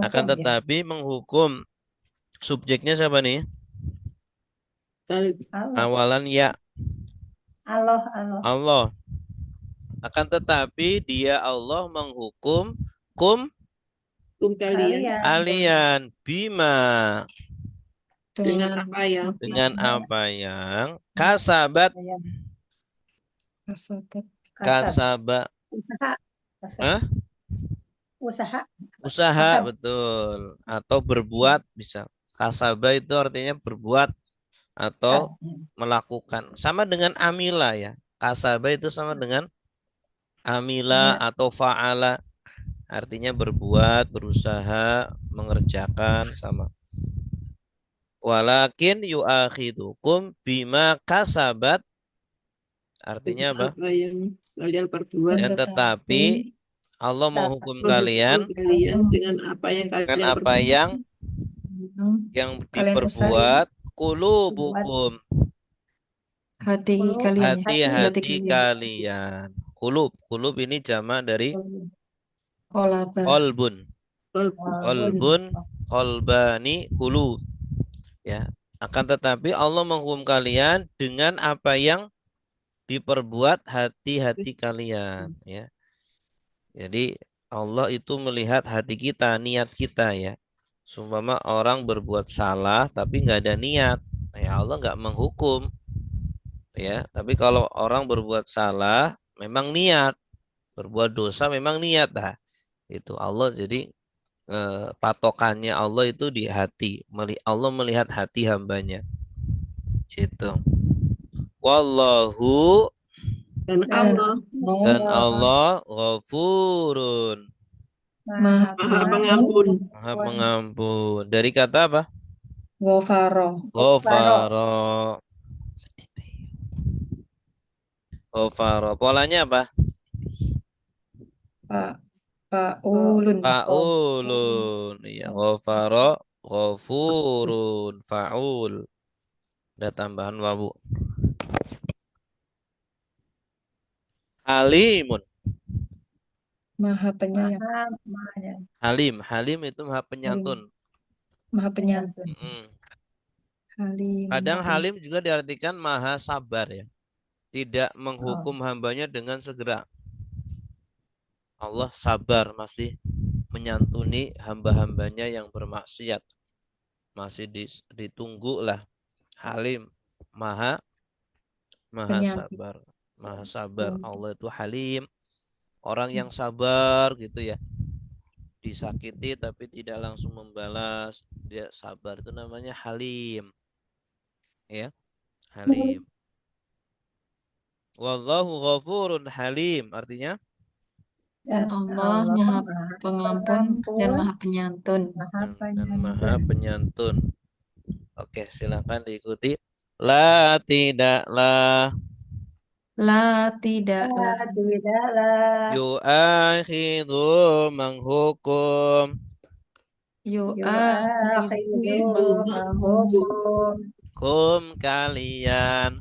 Speaker 1: Akan tetapi menghukum subjeknya siapa nih?
Speaker 5: Allah.
Speaker 1: Awalan ya
Speaker 5: Allah.
Speaker 1: Allah. Akan tetapi dia Allah menghukum
Speaker 3: kalian
Speaker 1: kalian bima
Speaker 3: dengan apa ya?
Speaker 1: dengan apa yang kasabat kasaba
Speaker 5: Usaha.
Speaker 1: Hah?
Speaker 5: Usaha.
Speaker 1: Usaha betul atau berbuat bisa. Kasaba itu artinya berbuat atau melakukan. Sama dengan amila ya. Kasaba itu sama dengan amila atau fa'ala. Artinya berbuat, berusaha, mengerjakan sama. Walakin yu'akhidukum bima kasabat. Artinya apa?
Speaker 3: Apa yang kalian perbuat?
Speaker 1: Dan tetapi Allah menghukum
Speaker 3: Menghukum
Speaker 1: kalian
Speaker 3: dengan apa yang
Speaker 1: dengan
Speaker 3: kalian
Speaker 1: apa
Speaker 3: perbuat.
Speaker 1: yang
Speaker 4: Kalian
Speaker 1: diperbuat kulubukum
Speaker 4: Hati kalian ya.
Speaker 1: hati-hati kalian. Kulub ini jamak dari
Speaker 4: Kolaba.
Speaker 1: kolbun. Kolbani, kulub. Ya. Akan tetapi Allah menghukum kalian dengan apa yang diperbuat hati-hati kalian. Ya. Jadi Allah itu melihat hati kita, niat kita ya. Sumpama orang berbuat salah tapi nggak ada niat, ya Allah nggak menghukum. Ya, tapi kalau orang berbuat salah memang niat, berbuat dosa memang niat dah. Itu Allah jadi patokannya Allah itu di hati. Allah melihat hati hambanya. Itu. Wallahu
Speaker 3: Dan
Speaker 1: Allah ghafurun.
Speaker 4: Maha
Speaker 3: pengampun.
Speaker 1: Maha pengampun. Dari kata apa?
Speaker 4: Ghafaro.
Speaker 1: Ghafaro. Polanya apa?
Speaker 4: Fa'ulun.
Speaker 1: Iya, ghafaro, ghafurun, fa'ul. Ada tambahan wawu. Halimun.
Speaker 4: Maha penyayang.
Speaker 1: Halim itu maha penyantun.
Speaker 4: Maha penyantun. Halim.
Speaker 1: Kadang halim juga diartikan maha sabar ya. Tidak menghukum hambanya dengan segera. Allah sabar masih menyantuni hamba-hambanya yang bermaksiat. Masih ditunggu lah. Halim maha sabar. Maha sabar. Allah itu halim. Orang yang sabar gitu ya. Disakiti tapi tidak langsung membalas. Dia sabar itu namanya halim. Ya. Halim. Wallahu ghafurun halim. Artinya?
Speaker 4: Dan Allah Maha Pengampun dan Maha Penyantun.
Speaker 1: Dan Maha Penyantun. Oke, silakan diikuti. La tidaklah. Yu'akhidu menghukum. Kum kalian.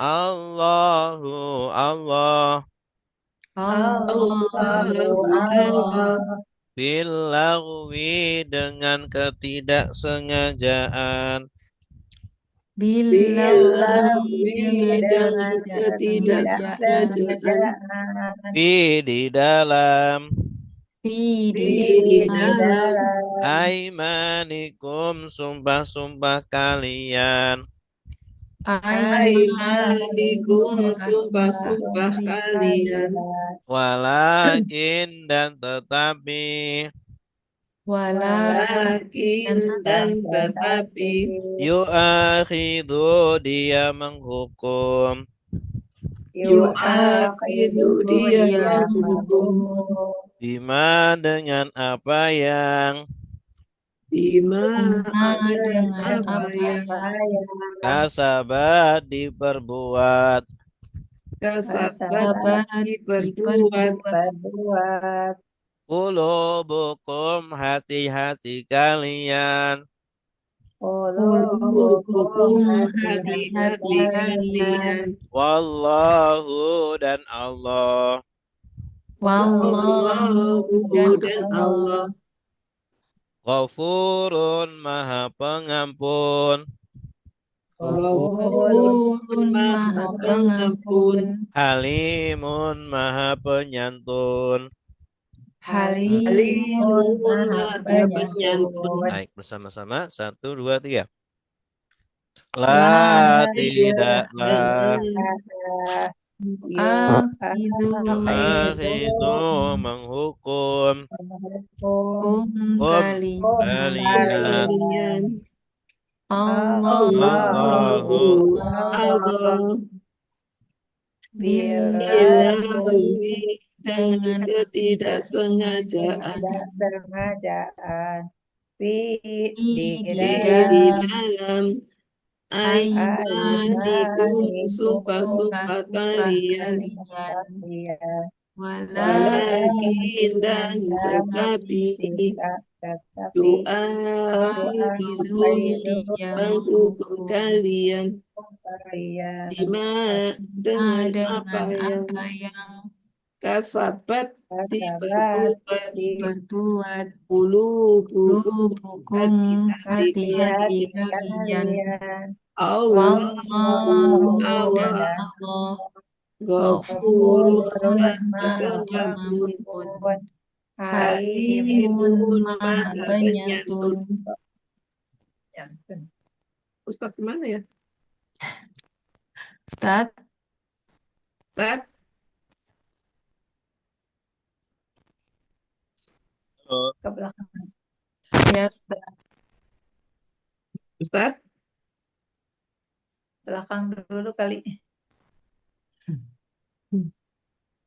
Speaker 1: Allahu Allah. Bilagwi dengan ketidaksengajaan. Di dalam aimanikum sumpah-sumpah kalian.
Speaker 3: Aimanikum
Speaker 4: sumpah-sumpah
Speaker 3: sumpah-sumpah kalian.
Speaker 1: Walakin dan tetapi
Speaker 3: Lakin dan tetapi
Speaker 1: yu'akhidu dia menghukum
Speaker 3: yu'akhidu dia menghukum
Speaker 1: bima dengan apa yang
Speaker 3: bima
Speaker 4: dengan
Speaker 3: apa
Speaker 4: apa
Speaker 3: yang
Speaker 4: yang
Speaker 1: kasabat diperbuat
Speaker 3: kasabat diperbuat
Speaker 4: diperbuat
Speaker 1: qulubukum hati-hati kalian
Speaker 3: hukum hati-hati kalian.
Speaker 1: wallahu dan Allah
Speaker 4: Wallahu
Speaker 3: Dan Allah
Speaker 1: Ghafurun maha pengampun
Speaker 3: Ghafurun maha pengampun
Speaker 1: Halimun maha penyantun.
Speaker 3: Halimun maha penyantun.
Speaker 1: Baik, bersama-sama. 1, 2, 3. La tidaklah itu menghukum kalian. Allahu
Speaker 3: Allah dengan ketidaksengajaan di dalam aimanikum sumpah-sumpah kalian. Walakin dan tetapi doa menghukum kalian bima dengan apa yang kasabat diperbuat qulubukum
Speaker 4: hati-hati kalian.
Speaker 3: Allah Ghafurun maha pengampun Halimun maha penyantun. Ustaz kemana ya?
Speaker 4: Ustaz,
Speaker 3: Ustaz?
Speaker 5: Ke belakang.
Speaker 4: ya Ustaz.
Speaker 3: Ustaz?
Speaker 5: Belakang dulu kali.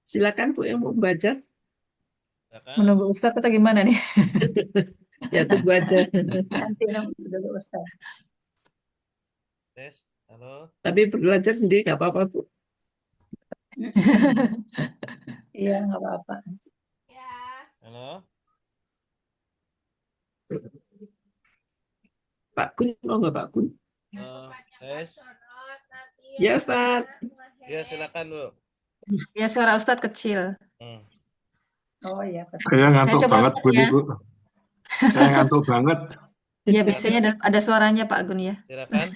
Speaker 3: Silakan Bu yang mau baca.
Speaker 4: Menunggu Ustaz atau gimana nih?
Speaker 3: Ya tunggu aja.
Speaker 5: Nanti nunggu dulu Ustaz.
Speaker 1: Tes, halo.
Speaker 3: Tapi belajar sendiri nggak apa-apa Bu.
Speaker 5: Iya, nggak apa-apa.
Speaker 1: Halo.
Speaker 3: Pak Kun mau nggak Pak Kun?
Speaker 1: Tes.
Speaker 3: Ya Ustaz.
Speaker 1: Ya, silakan, Bu.
Speaker 4: Ya suara Ustaz kecil.
Speaker 5: Oh iya,
Speaker 2: Saya ngantuk
Speaker 4: coba
Speaker 2: banget,
Speaker 4: Ustaz
Speaker 2: Bu,
Speaker 4: ya.
Speaker 2: Bu. Saya ngantuk banget.
Speaker 4: Ya biasanya ada suaranya Pak Gun ya.
Speaker 1: Silakan.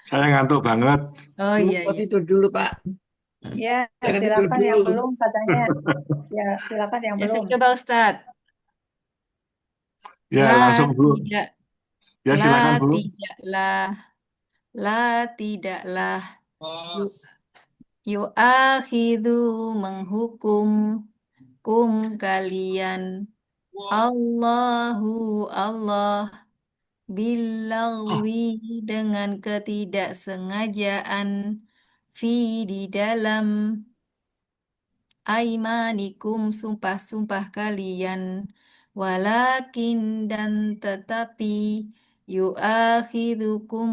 Speaker 2: Saya ngantuk banget.
Speaker 4: Oh iya,
Speaker 3: Mau
Speaker 4: iya.
Speaker 3: tidur dulu Pak.
Speaker 5: Ya,
Speaker 3: Jangan
Speaker 5: silakan
Speaker 3: tidur
Speaker 5: yang
Speaker 3: dulu.
Speaker 5: belum katanya. Ya, silakan yang
Speaker 4: Ya,
Speaker 5: belum.
Speaker 4: coba Ustaz.
Speaker 2: Ya, langsung, Bu.
Speaker 4: Tidak,
Speaker 2: Ya, silakan, Bu.
Speaker 4: tidaklah yu'akhidu menghukum kalian Allah billaghwi dengan ketidaksengajaan di dalam aimanikum sumpah-sumpah kalian walakin dan tetapi yu'akhidukum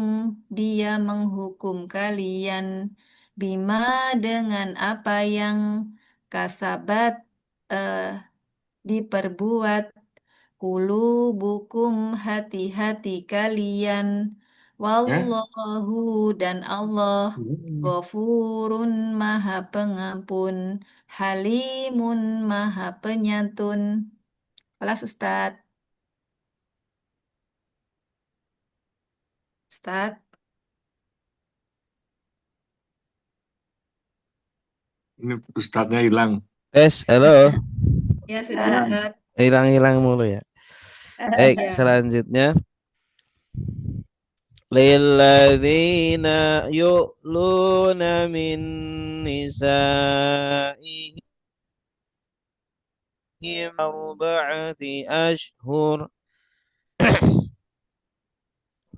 Speaker 4: dia menghukum kalian bima dengan apa yang kasabat diperbuat qulubukum hati-hati kalian wallahu dan Allah Ghafurun maha pengampun Halimun maha penyantun. Kelas Ustaz. Ustaz.
Speaker 2: Ini Ustadznya hilang.
Speaker 1: Tes, halo.
Speaker 4: Ya sudah Ustaz.
Speaker 1: Hilang-hilang mulu ya. Baik,
Speaker 4: Ya.
Speaker 1: selanjutnya lilladzina yu'luna min nisa'ihim arba'ati ashhur.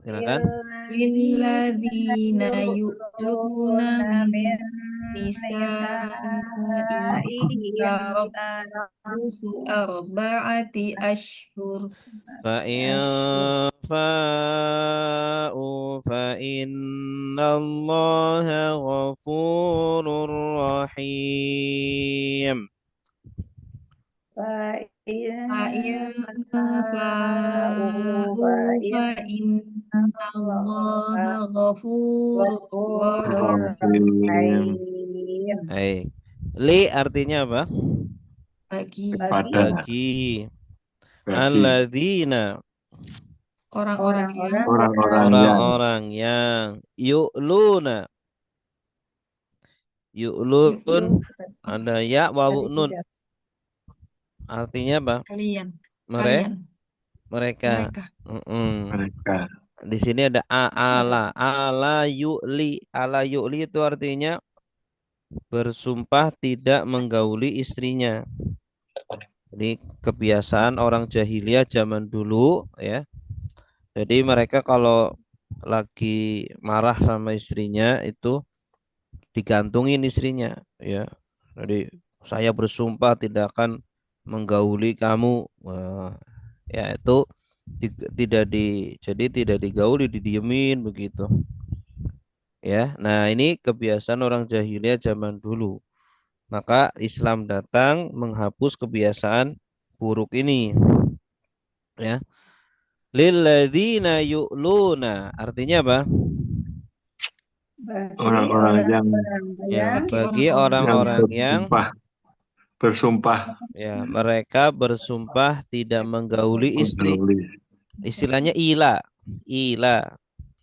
Speaker 1: Silakan.
Speaker 4: Lilladzina yu'luna min
Speaker 5: min
Speaker 4: nisa'ihim
Speaker 5: nisa'ihim
Speaker 4: tarabbusu arba'ati ashhur.
Speaker 1: فإن
Speaker 5: asyhur
Speaker 1: فاءوا فإن الله غفور رحيم.
Speaker 5: fa'in
Speaker 4: Fa'in
Speaker 5: fa'u
Speaker 4: fa'u
Speaker 5: fa'in
Speaker 4: fa'innallaha
Speaker 5: allaha
Speaker 4: ghafurur
Speaker 5: ghafurur
Speaker 2: Rahim.
Speaker 5: rahim.
Speaker 1: Baik. Li artinya apa?
Speaker 4: bagi
Speaker 5: Bagi
Speaker 1: Bagi. Alladzina
Speaker 4: orang-orang yang
Speaker 2: orang-orang yang
Speaker 1: orang-orang yang yu'luna. Yu'lun
Speaker 4: yu'lu
Speaker 1: ada ya
Speaker 5: tadi
Speaker 1: wawu nun.
Speaker 5: tidak
Speaker 1: Artinya apa?
Speaker 4: kalian
Speaker 1: Mereka.
Speaker 4: mereka
Speaker 2: mereka
Speaker 1: Di sini ada ala. Ala yu'li. Ala yu'li itu artinya bersumpah tidak menggauli istrinya. Jadi kebiasaan orang jahiliyah zaman dulu ya. Jadi mereka kalau lagi marah sama istrinya itu digantungin istrinya ya. Jadi saya bersumpah tidak akan menggauli kamu. Wah, ya itu jadi tidak digauli, didiemin begitu. Ya. Nah, ini kebiasaan orang jahiliyah zaman dulu. Maka Islam datang menghapus kebiasaan buruk ini. Ya. Lilladzina yu'luna. Artinya apa?
Speaker 5: bagi
Speaker 2: orang-orang yang
Speaker 5: orang-orang
Speaker 1: Ya,
Speaker 5: yang
Speaker 1: bagi
Speaker 2: yang
Speaker 1: orang-orang yang
Speaker 2: bersumpah
Speaker 1: ya mereka bersumpah tidak menggauli istri.
Speaker 2: menggauli
Speaker 1: Istilahnya ila. Ila.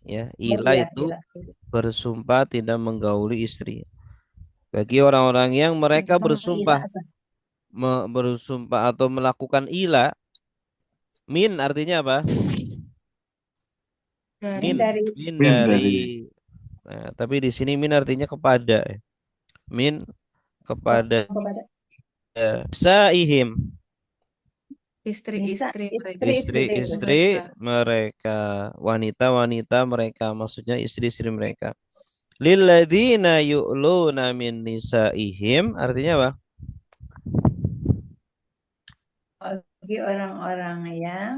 Speaker 1: Ya,
Speaker 5: oh
Speaker 1: ila
Speaker 5: iya
Speaker 1: itu
Speaker 5: iya
Speaker 1: bersumpah tidak menggauli istri. Bagi orang-orang yang mereka
Speaker 5: memang iya
Speaker 1: bersumpah
Speaker 5: apa
Speaker 1: bersumpah atau melakukan ila, min artinya apa?
Speaker 5: ini
Speaker 1: Min,
Speaker 5: dari
Speaker 1: min
Speaker 2: min
Speaker 1: dari.
Speaker 2: dari
Speaker 1: Nah, tapi di sini min artinya kepada. Min kepada
Speaker 5: kepada
Speaker 1: saihim,
Speaker 5: Nisa
Speaker 4: istri-istri mereka
Speaker 1: istri-istri mereka, wanita-wanita mereka, maksudnya istri-istri mereka. Lilladzina yu'luna min nisaihim artinya apa?
Speaker 5: bagi orang-orang yang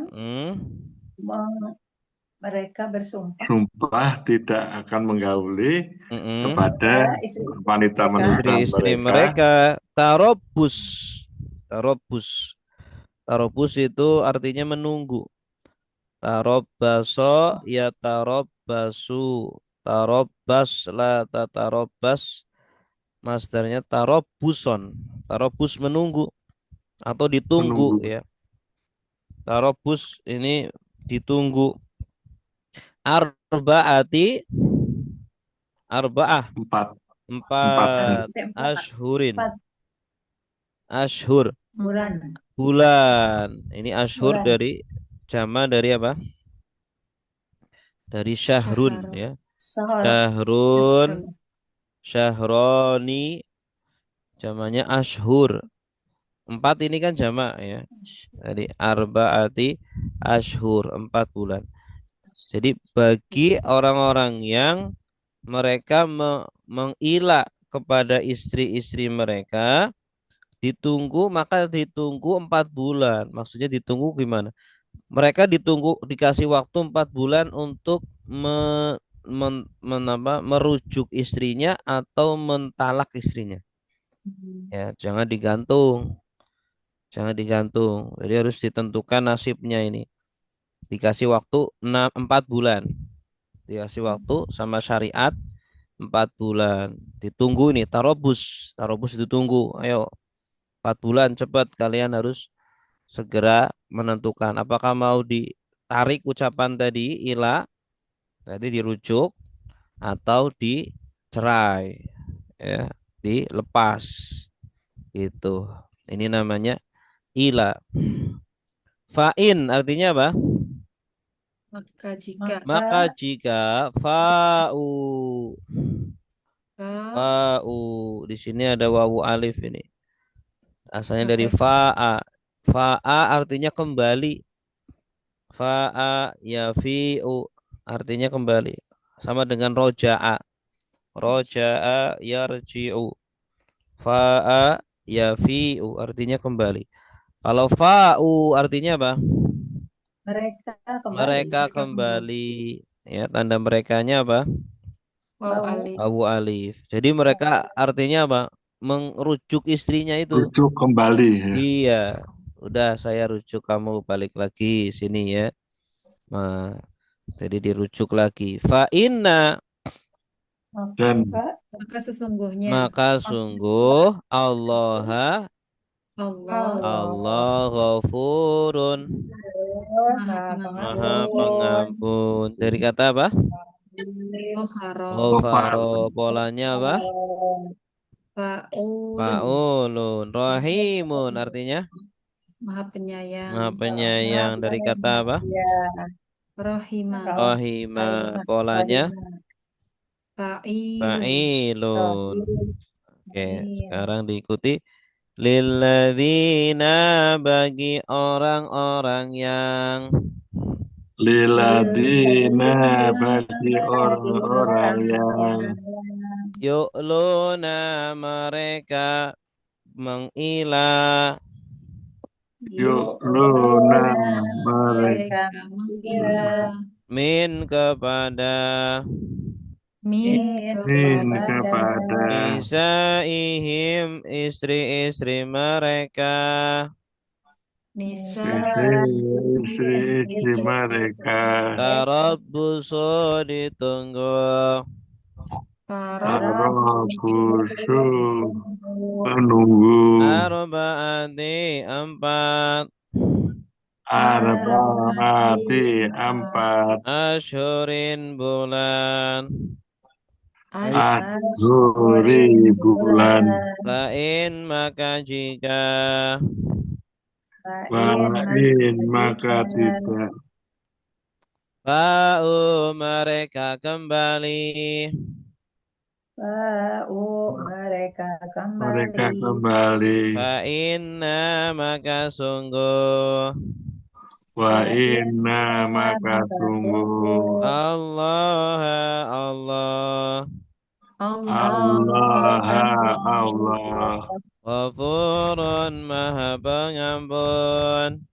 Speaker 5: mereka bersumpah
Speaker 2: tidak akan menggauli kepada
Speaker 5: istri
Speaker 2: wanita-wanita
Speaker 1: Istri-istri
Speaker 2: mereka
Speaker 1: mereka tarobus. Tarobus. Tarobus itu artinya menunggu. Tarobbaso ya tarobbasu. Tarobbas la tatarobbas. Masdarnya tarobbuson. Tarobus menunggu atau ditunggu
Speaker 2: menunggu
Speaker 1: ya. Tarobus ini ditunggu. Arba'ati arba'ah
Speaker 2: empat
Speaker 1: empat
Speaker 2: hari
Speaker 1: ashhurin.
Speaker 5: empat
Speaker 1: Ashhur
Speaker 5: bulan
Speaker 1: bulan. Ini ashhur
Speaker 5: Bulan.
Speaker 1: dari jama dari apa? Dari syahrun
Speaker 4: Syahr.
Speaker 1: ya.
Speaker 5: sahur
Speaker 1: Syahrun, syahroni, jamanya ashhur. Empat ini kan jamak ya. Jadi arba'ati ashhur, 4 bulan. Jadi bagi orang-orang yang mereka mengila kepada istri-istri mereka, maka ditunggu 4 bulan. Maksudnya ditunggu gimana? Mereka dikasih waktu 4 bulan untuk merujuk istrinya atau mentalak istrinya. Ya, jangan digantung. Jangan digantung. Jadi harus ditentukan nasibnya ini. Dikasih waktu 4 bulan. Dikasih waktu sama syariat 4 bulan. Ditunggu ini tarobus. Tarobus ditunggu. Ayo 4 bulan cepat kalian harus segera menentukan apakah mau ditarik ucapan tadi ila tadi dirujuk atau dicerai ya, dilepas gitu. Ini namanya ila. Fa'in artinya apa?
Speaker 4: Maka jika
Speaker 1: Maka jika fa'u
Speaker 4: ka
Speaker 1: fa'u di sini ada wawu alif ini. Asalnya dari
Speaker 4: mereka
Speaker 1: fa'a. Fa'a artinya kembali. Fa'a yafi'u artinya kembali. Sama dengan roja'a. Roja'a yarji'u. Fa'a yafi'u artinya kembali. Kalau fa'u artinya apa?
Speaker 5: Mereka kembali.
Speaker 1: Mereka
Speaker 4: mereka kembali
Speaker 1: kembali. Ya, tanda merekanya apa?
Speaker 4: waw
Speaker 5: Wawu.
Speaker 4: alif
Speaker 1: Wawu alif. Jadi mereka artinya apa? Merujuk istrinya itu.
Speaker 2: Rujuk kembali ya.
Speaker 1: Iya. Udah saya rujuk kamu balik lagi sini ya. Nah, jadi dirujuk lagi. Fa inna
Speaker 2: Dan
Speaker 4: maka sesungguhnya
Speaker 1: maka sungguh Allah
Speaker 4: Allah
Speaker 5: Allah
Speaker 1: ghafurun
Speaker 4: Maha
Speaker 1: maha
Speaker 4: Pengampun
Speaker 1: pengampun. Dari kata apa?
Speaker 4: Ghafaro
Speaker 2: Gofar,
Speaker 1: Ghafaro polanya apa?
Speaker 4: Fa'ulun
Speaker 1: Faulun. Rahimun artinya
Speaker 4: Maha Penyayang
Speaker 1: maha penyayang. Dari kata apa?
Speaker 5: ya
Speaker 4: Rohima
Speaker 1: Rahima polanya
Speaker 5: Rahimah
Speaker 4: Fa'ilun
Speaker 1: fa'ilun. Oke,
Speaker 5: Rahim.
Speaker 1: sekarang diikuti lilladzina bagi orang-orang yang
Speaker 2: liladina bagi
Speaker 5: Bagi
Speaker 2: orang-orang yang
Speaker 1: yu'luna mereka mengilah
Speaker 2: yu'luna mereka
Speaker 5: mereka
Speaker 4: mereka mengilah
Speaker 1: min kepada
Speaker 4: min
Speaker 2: min
Speaker 4: kepada
Speaker 2: kepada
Speaker 1: nisaihim istri-istri mereka
Speaker 4: nisa
Speaker 2: istri-istri mereka
Speaker 1: tarabbusu ditunggu
Speaker 4: para
Speaker 2: Arabusu menunggu
Speaker 1: arba'ati 4
Speaker 2: arba'ati
Speaker 4: empat
Speaker 2: 4
Speaker 1: asyhurin bulan
Speaker 2: ashuri bulan
Speaker 1: lain maka jika
Speaker 2: Wa'in maka tidak
Speaker 1: bau mereka kembali
Speaker 5: mereka
Speaker 2: mereka
Speaker 5: kembali
Speaker 2: kembali
Speaker 1: fa inna maka sungguh
Speaker 2: wa inna maka sungguh
Speaker 1: Allah Allah
Speaker 2: Allah
Speaker 4: Allah
Speaker 2: Allah
Speaker 1: Ghafurun maha pengampun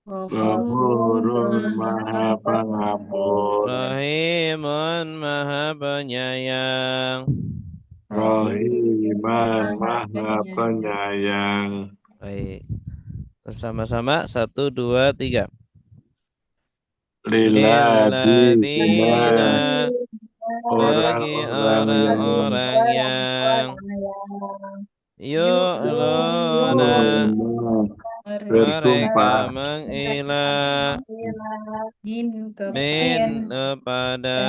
Speaker 2: Ghafurun
Speaker 4: Ghafurun
Speaker 2: maha pengampun
Speaker 1: Rahimun maha penyayang
Speaker 2: Rahiman
Speaker 4: Maha
Speaker 2: maha penyayang.
Speaker 1: Baik bersama-sama 1 2 3
Speaker 2: Lilladzina
Speaker 1: lilladzina bagi
Speaker 2: orang-orang
Speaker 1: orang-orang yang yu'luna
Speaker 2: yang
Speaker 4: mereka
Speaker 1: mereka
Speaker 2: bersumpah
Speaker 1: mengilah
Speaker 4: min
Speaker 1: min kepada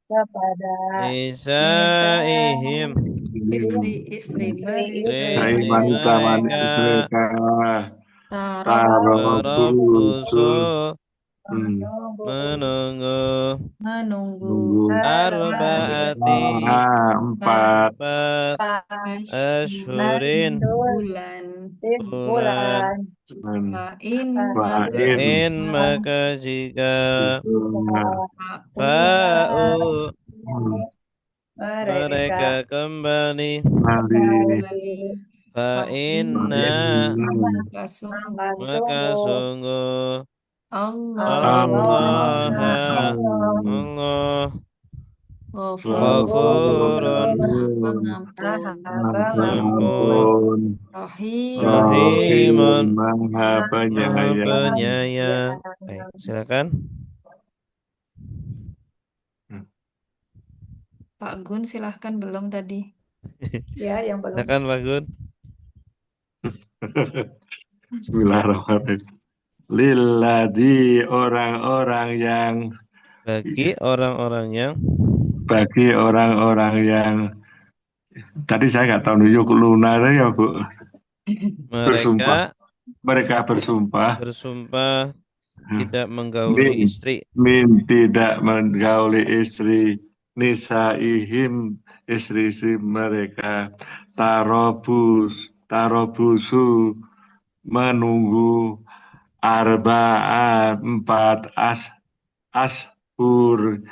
Speaker 5: kepada
Speaker 1: nisaihim
Speaker 4: istri-istri
Speaker 1: istri
Speaker 2: wanita
Speaker 1: mereka
Speaker 2: mereka
Speaker 4: Tarabbusu
Speaker 1: tarabbusu
Speaker 2: menunggu
Speaker 1: menunggu arba'ati
Speaker 2: 4
Speaker 1: empat asyhurin
Speaker 4: bulan
Speaker 1: bulan
Speaker 4: Fa'in
Speaker 1: fa'in maka jika fa'u mereka kembali fa'inna maka sungguh
Speaker 4: Allah
Speaker 1: Allah Allah Ghafurun pengampun Rahimun
Speaker 2: maha
Speaker 1: maha
Speaker 2: penyayang.
Speaker 1: penyayang. Baik, silakan.
Speaker 4: Pak Gun silahkan belum tadi.
Speaker 5: Ya, yang belum.
Speaker 1: Silakan Pak Gun.
Speaker 2: Bismillahirrahmanirrahim. Lilladzi orang-orang yang
Speaker 1: Bagi
Speaker 2: orang-orang yang tadi saya nggak tahu nunjuk lunar ya Bu.
Speaker 1: mereka
Speaker 2: Mereka bersumpah
Speaker 1: bersumpah tidak menggauli
Speaker 2: min
Speaker 1: istri.
Speaker 2: tidak menggauli istri nisaihim istri-istri mereka tarobusu menunggu arba'at 4 ashur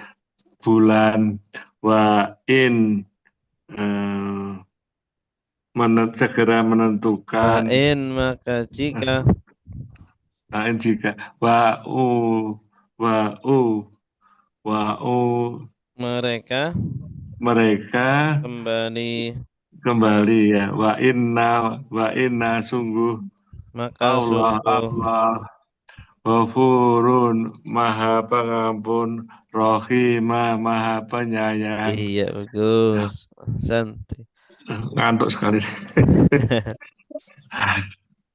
Speaker 2: bulan wa in eh, segera menentukan
Speaker 1: Maka jika
Speaker 2: lain jika wa u
Speaker 1: mereka
Speaker 2: mereka kembali ya wa inna sungguh
Speaker 1: maka
Speaker 2: Allah Ghafurun maha pengampun Rohimah maha penyayang.
Speaker 1: iya bagus. Santai.
Speaker 2: Ngantuk sekali.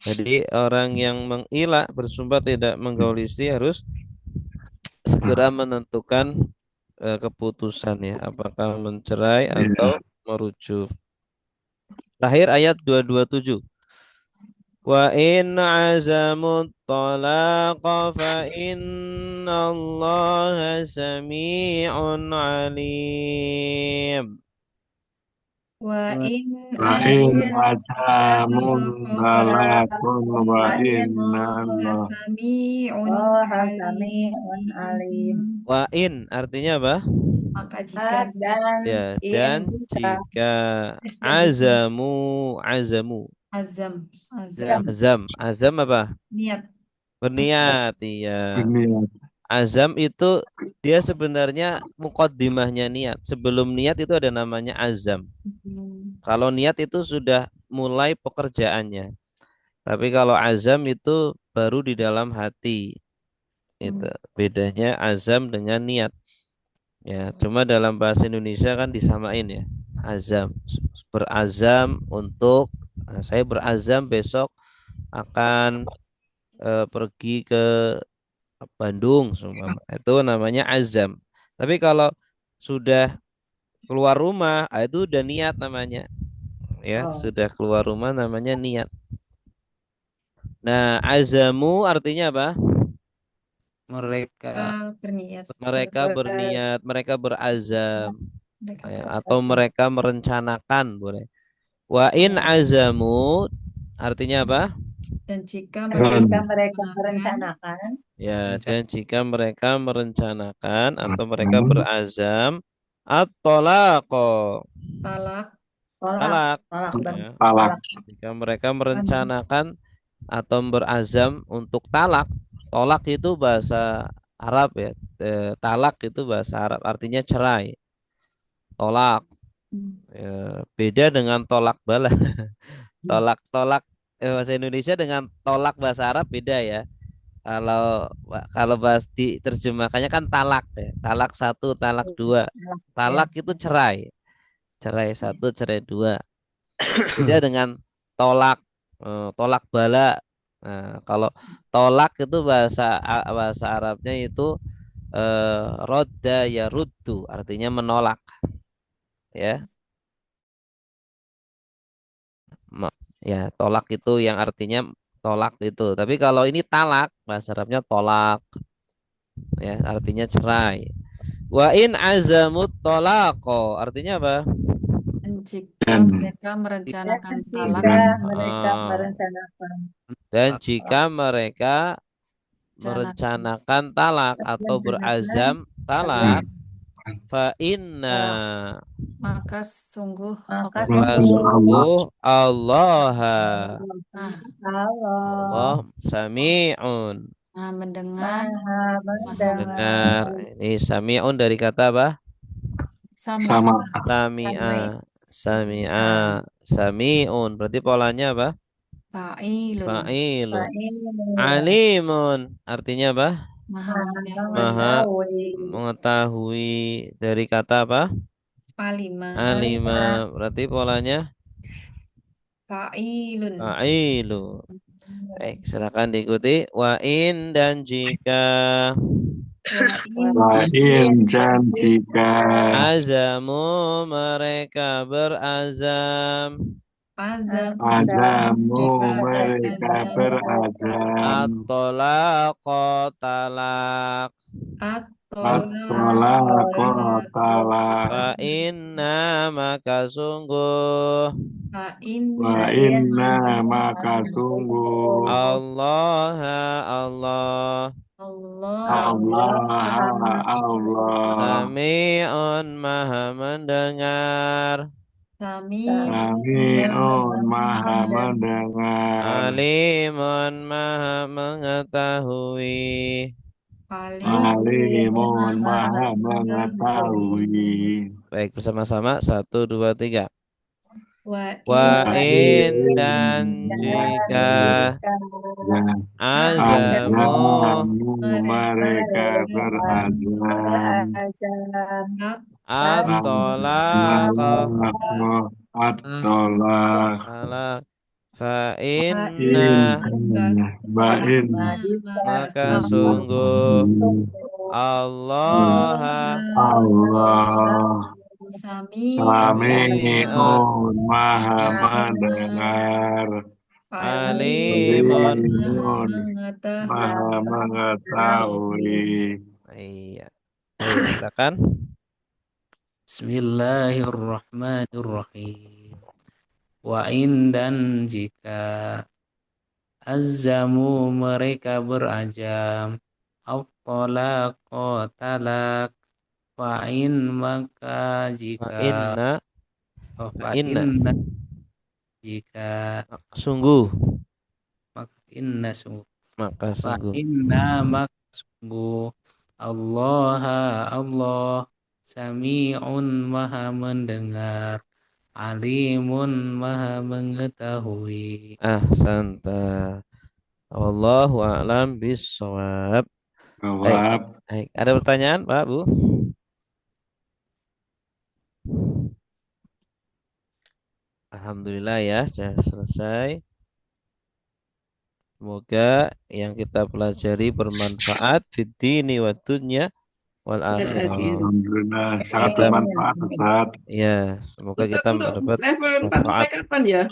Speaker 1: Jadi orang yang mengilah bersumpah tidak menggauli istri harus segera menentukan keputusan ya, apakah mencerai atau merujuk. Terakhir ayat 227. Wa in azamut talaqa fa innallaha sami'un alim.
Speaker 4: Wa in
Speaker 2: ajamun balakun wa inna
Speaker 4: sami'un
Speaker 5: sami'un alim.
Speaker 1: Wa in artinya apa?
Speaker 4: Maka jika
Speaker 1: Ya, dan jika azamu azam apa?
Speaker 4: Niat.
Speaker 1: Berniat, iya. Azam itu dia sebenarnya muqaddimahnya niat. Sebelum niat itu ada namanya azam. Kalau niat itu sudah mulai pekerjaannya. Tapi kalau azam itu baru di dalam hati. Itu bedanya azam dengan niat. Ya, cuma dalam bahasa Indonesia kan disamain ya. Azam, berazam untuk saya berazam besok akan pergi ke Bandung, itu namanya azam. Tapi kalau sudah keluar rumah, itu udah niat namanya. Ya, sudah keluar rumah namanya niat. Nah, azamu artinya apa? Mereka berniat, mereka berazam, atau mereka merencanakan, boleh. Wa in azamu artinya apa?
Speaker 4: Dan jika
Speaker 5: mereka merencanakan,
Speaker 1: ya, dan jika mereka merencanakan atau mereka berazam at-talaqo talak. Jika mereka merencanakan atau berazam untuk talak. Tolak itu bahasa Arab ya. Talak itu bahasa Arab artinya cerai. Tolak. Ya, beda dengan tolak bala. Tolak bahasa Indonesia dengan tolak bahasa Arab beda ya. Kalau bahas diterjemahkannya kan talak ya. Talak 1, talak 2. Talak itu cerai. Cerai 1, cerai 2. Beda dengan tolak. Tolak bala. Nah, kalau tolak itu bahasa Arabnya itu rodda ya ruddu artinya menolak ya. Ya, tolak itu yang artinya tolak itu. Tapi kalau ini talak bahasa Arabnya tolak ya artinya cerai. Wa in azamut tolako artinya apa?
Speaker 4: Jika mereka merencanakan talak,
Speaker 1: dan jika mereka merencanakan talak atau berazam talak, fa inna
Speaker 4: maka sungguh
Speaker 1: Allah sami'un
Speaker 4: mendengar.
Speaker 1: Ini sami'un dari kata apa? Sami'un berarti polanya apa? Fa'ilun. Alimun artinya apa? Maha mengetahui dari kata apa? Alima berarti polanya fa'ilun. Baik, silakan diikuti. Wa in dan jika azamu mereka berazam
Speaker 4: Azamu
Speaker 2: Azamu
Speaker 4: mereka
Speaker 2: mereka berazam.
Speaker 1: At-tolaqa talak.
Speaker 2: At-tolaqa talak.
Speaker 1: Fa inna maka sungguh
Speaker 2: Wa inna maka sungguh
Speaker 1: Allah Allah
Speaker 2: Allah
Speaker 1: Sami'un maha mendengar
Speaker 2: Sami'un maha mendengar
Speaker 1: Alimun maha mengetahui.
Speaker 2: Alimun maha mengetahui.
Speaker 1: Baik, bersama-sama. 1, 2, 3.
Speaker 4: Wa
Speaker 1: In dan jika azamu
Speaker 2: mereka berazam
Speaker 1: at-tolaq
Speaker 2: at-tolaq
Speaker 1: talak fa inna maka sungguh Allah
Speaker 2: Allah
Speaker 1: Sami'un
Speaker 2: Sami'un maha mendengar
Speaker 1: alimun
Speaker 2: Alimun maha mengetahui.
Speaker 1: iya. Baik, silakan.
Speaker 6: Bismillahirrahmanirrahim. Wa in dan jika azzamu mereka berajam at-talaqa talak fa in maka
Speaker 1: Fa
Speaker 6: jika
Speaker 1: inna
Speaker 6: fa inna jika
Speaker 1: sungguh
Speaker 6: maka inna sungguh
Speaker 1: maka
Speaker 6: fa
Speaker 1: sungguh
Speaker 6: inna maka sungguh Allah sami'un maha mendengar alimun maha mengetahui.
Speaker 1: ahsanta wallahu a'lam bissawab.
Speaker 2: Jawab.
Speaker 1: Baik, ada pertanyaan Pak Bu? Alhamdulillah ya, sudah selesai. Semoga yang kita pelajari bermanfaat fid dini wa dunya wal akhirah.
Speaker 2: Alhamdulillah sangat
Speaker 1: Kita
Speaker 2: bermanfaat Ustaz.
Speaker 1: ya, semoga
Speaker 3: Ustaz,
Speaker 1: kita
Speaker 3: untuk
Speaker 1: mendapat
Speaker 3: level 4 sampai
Speaker 1: syafaat.
Speaker 3: kapan ya?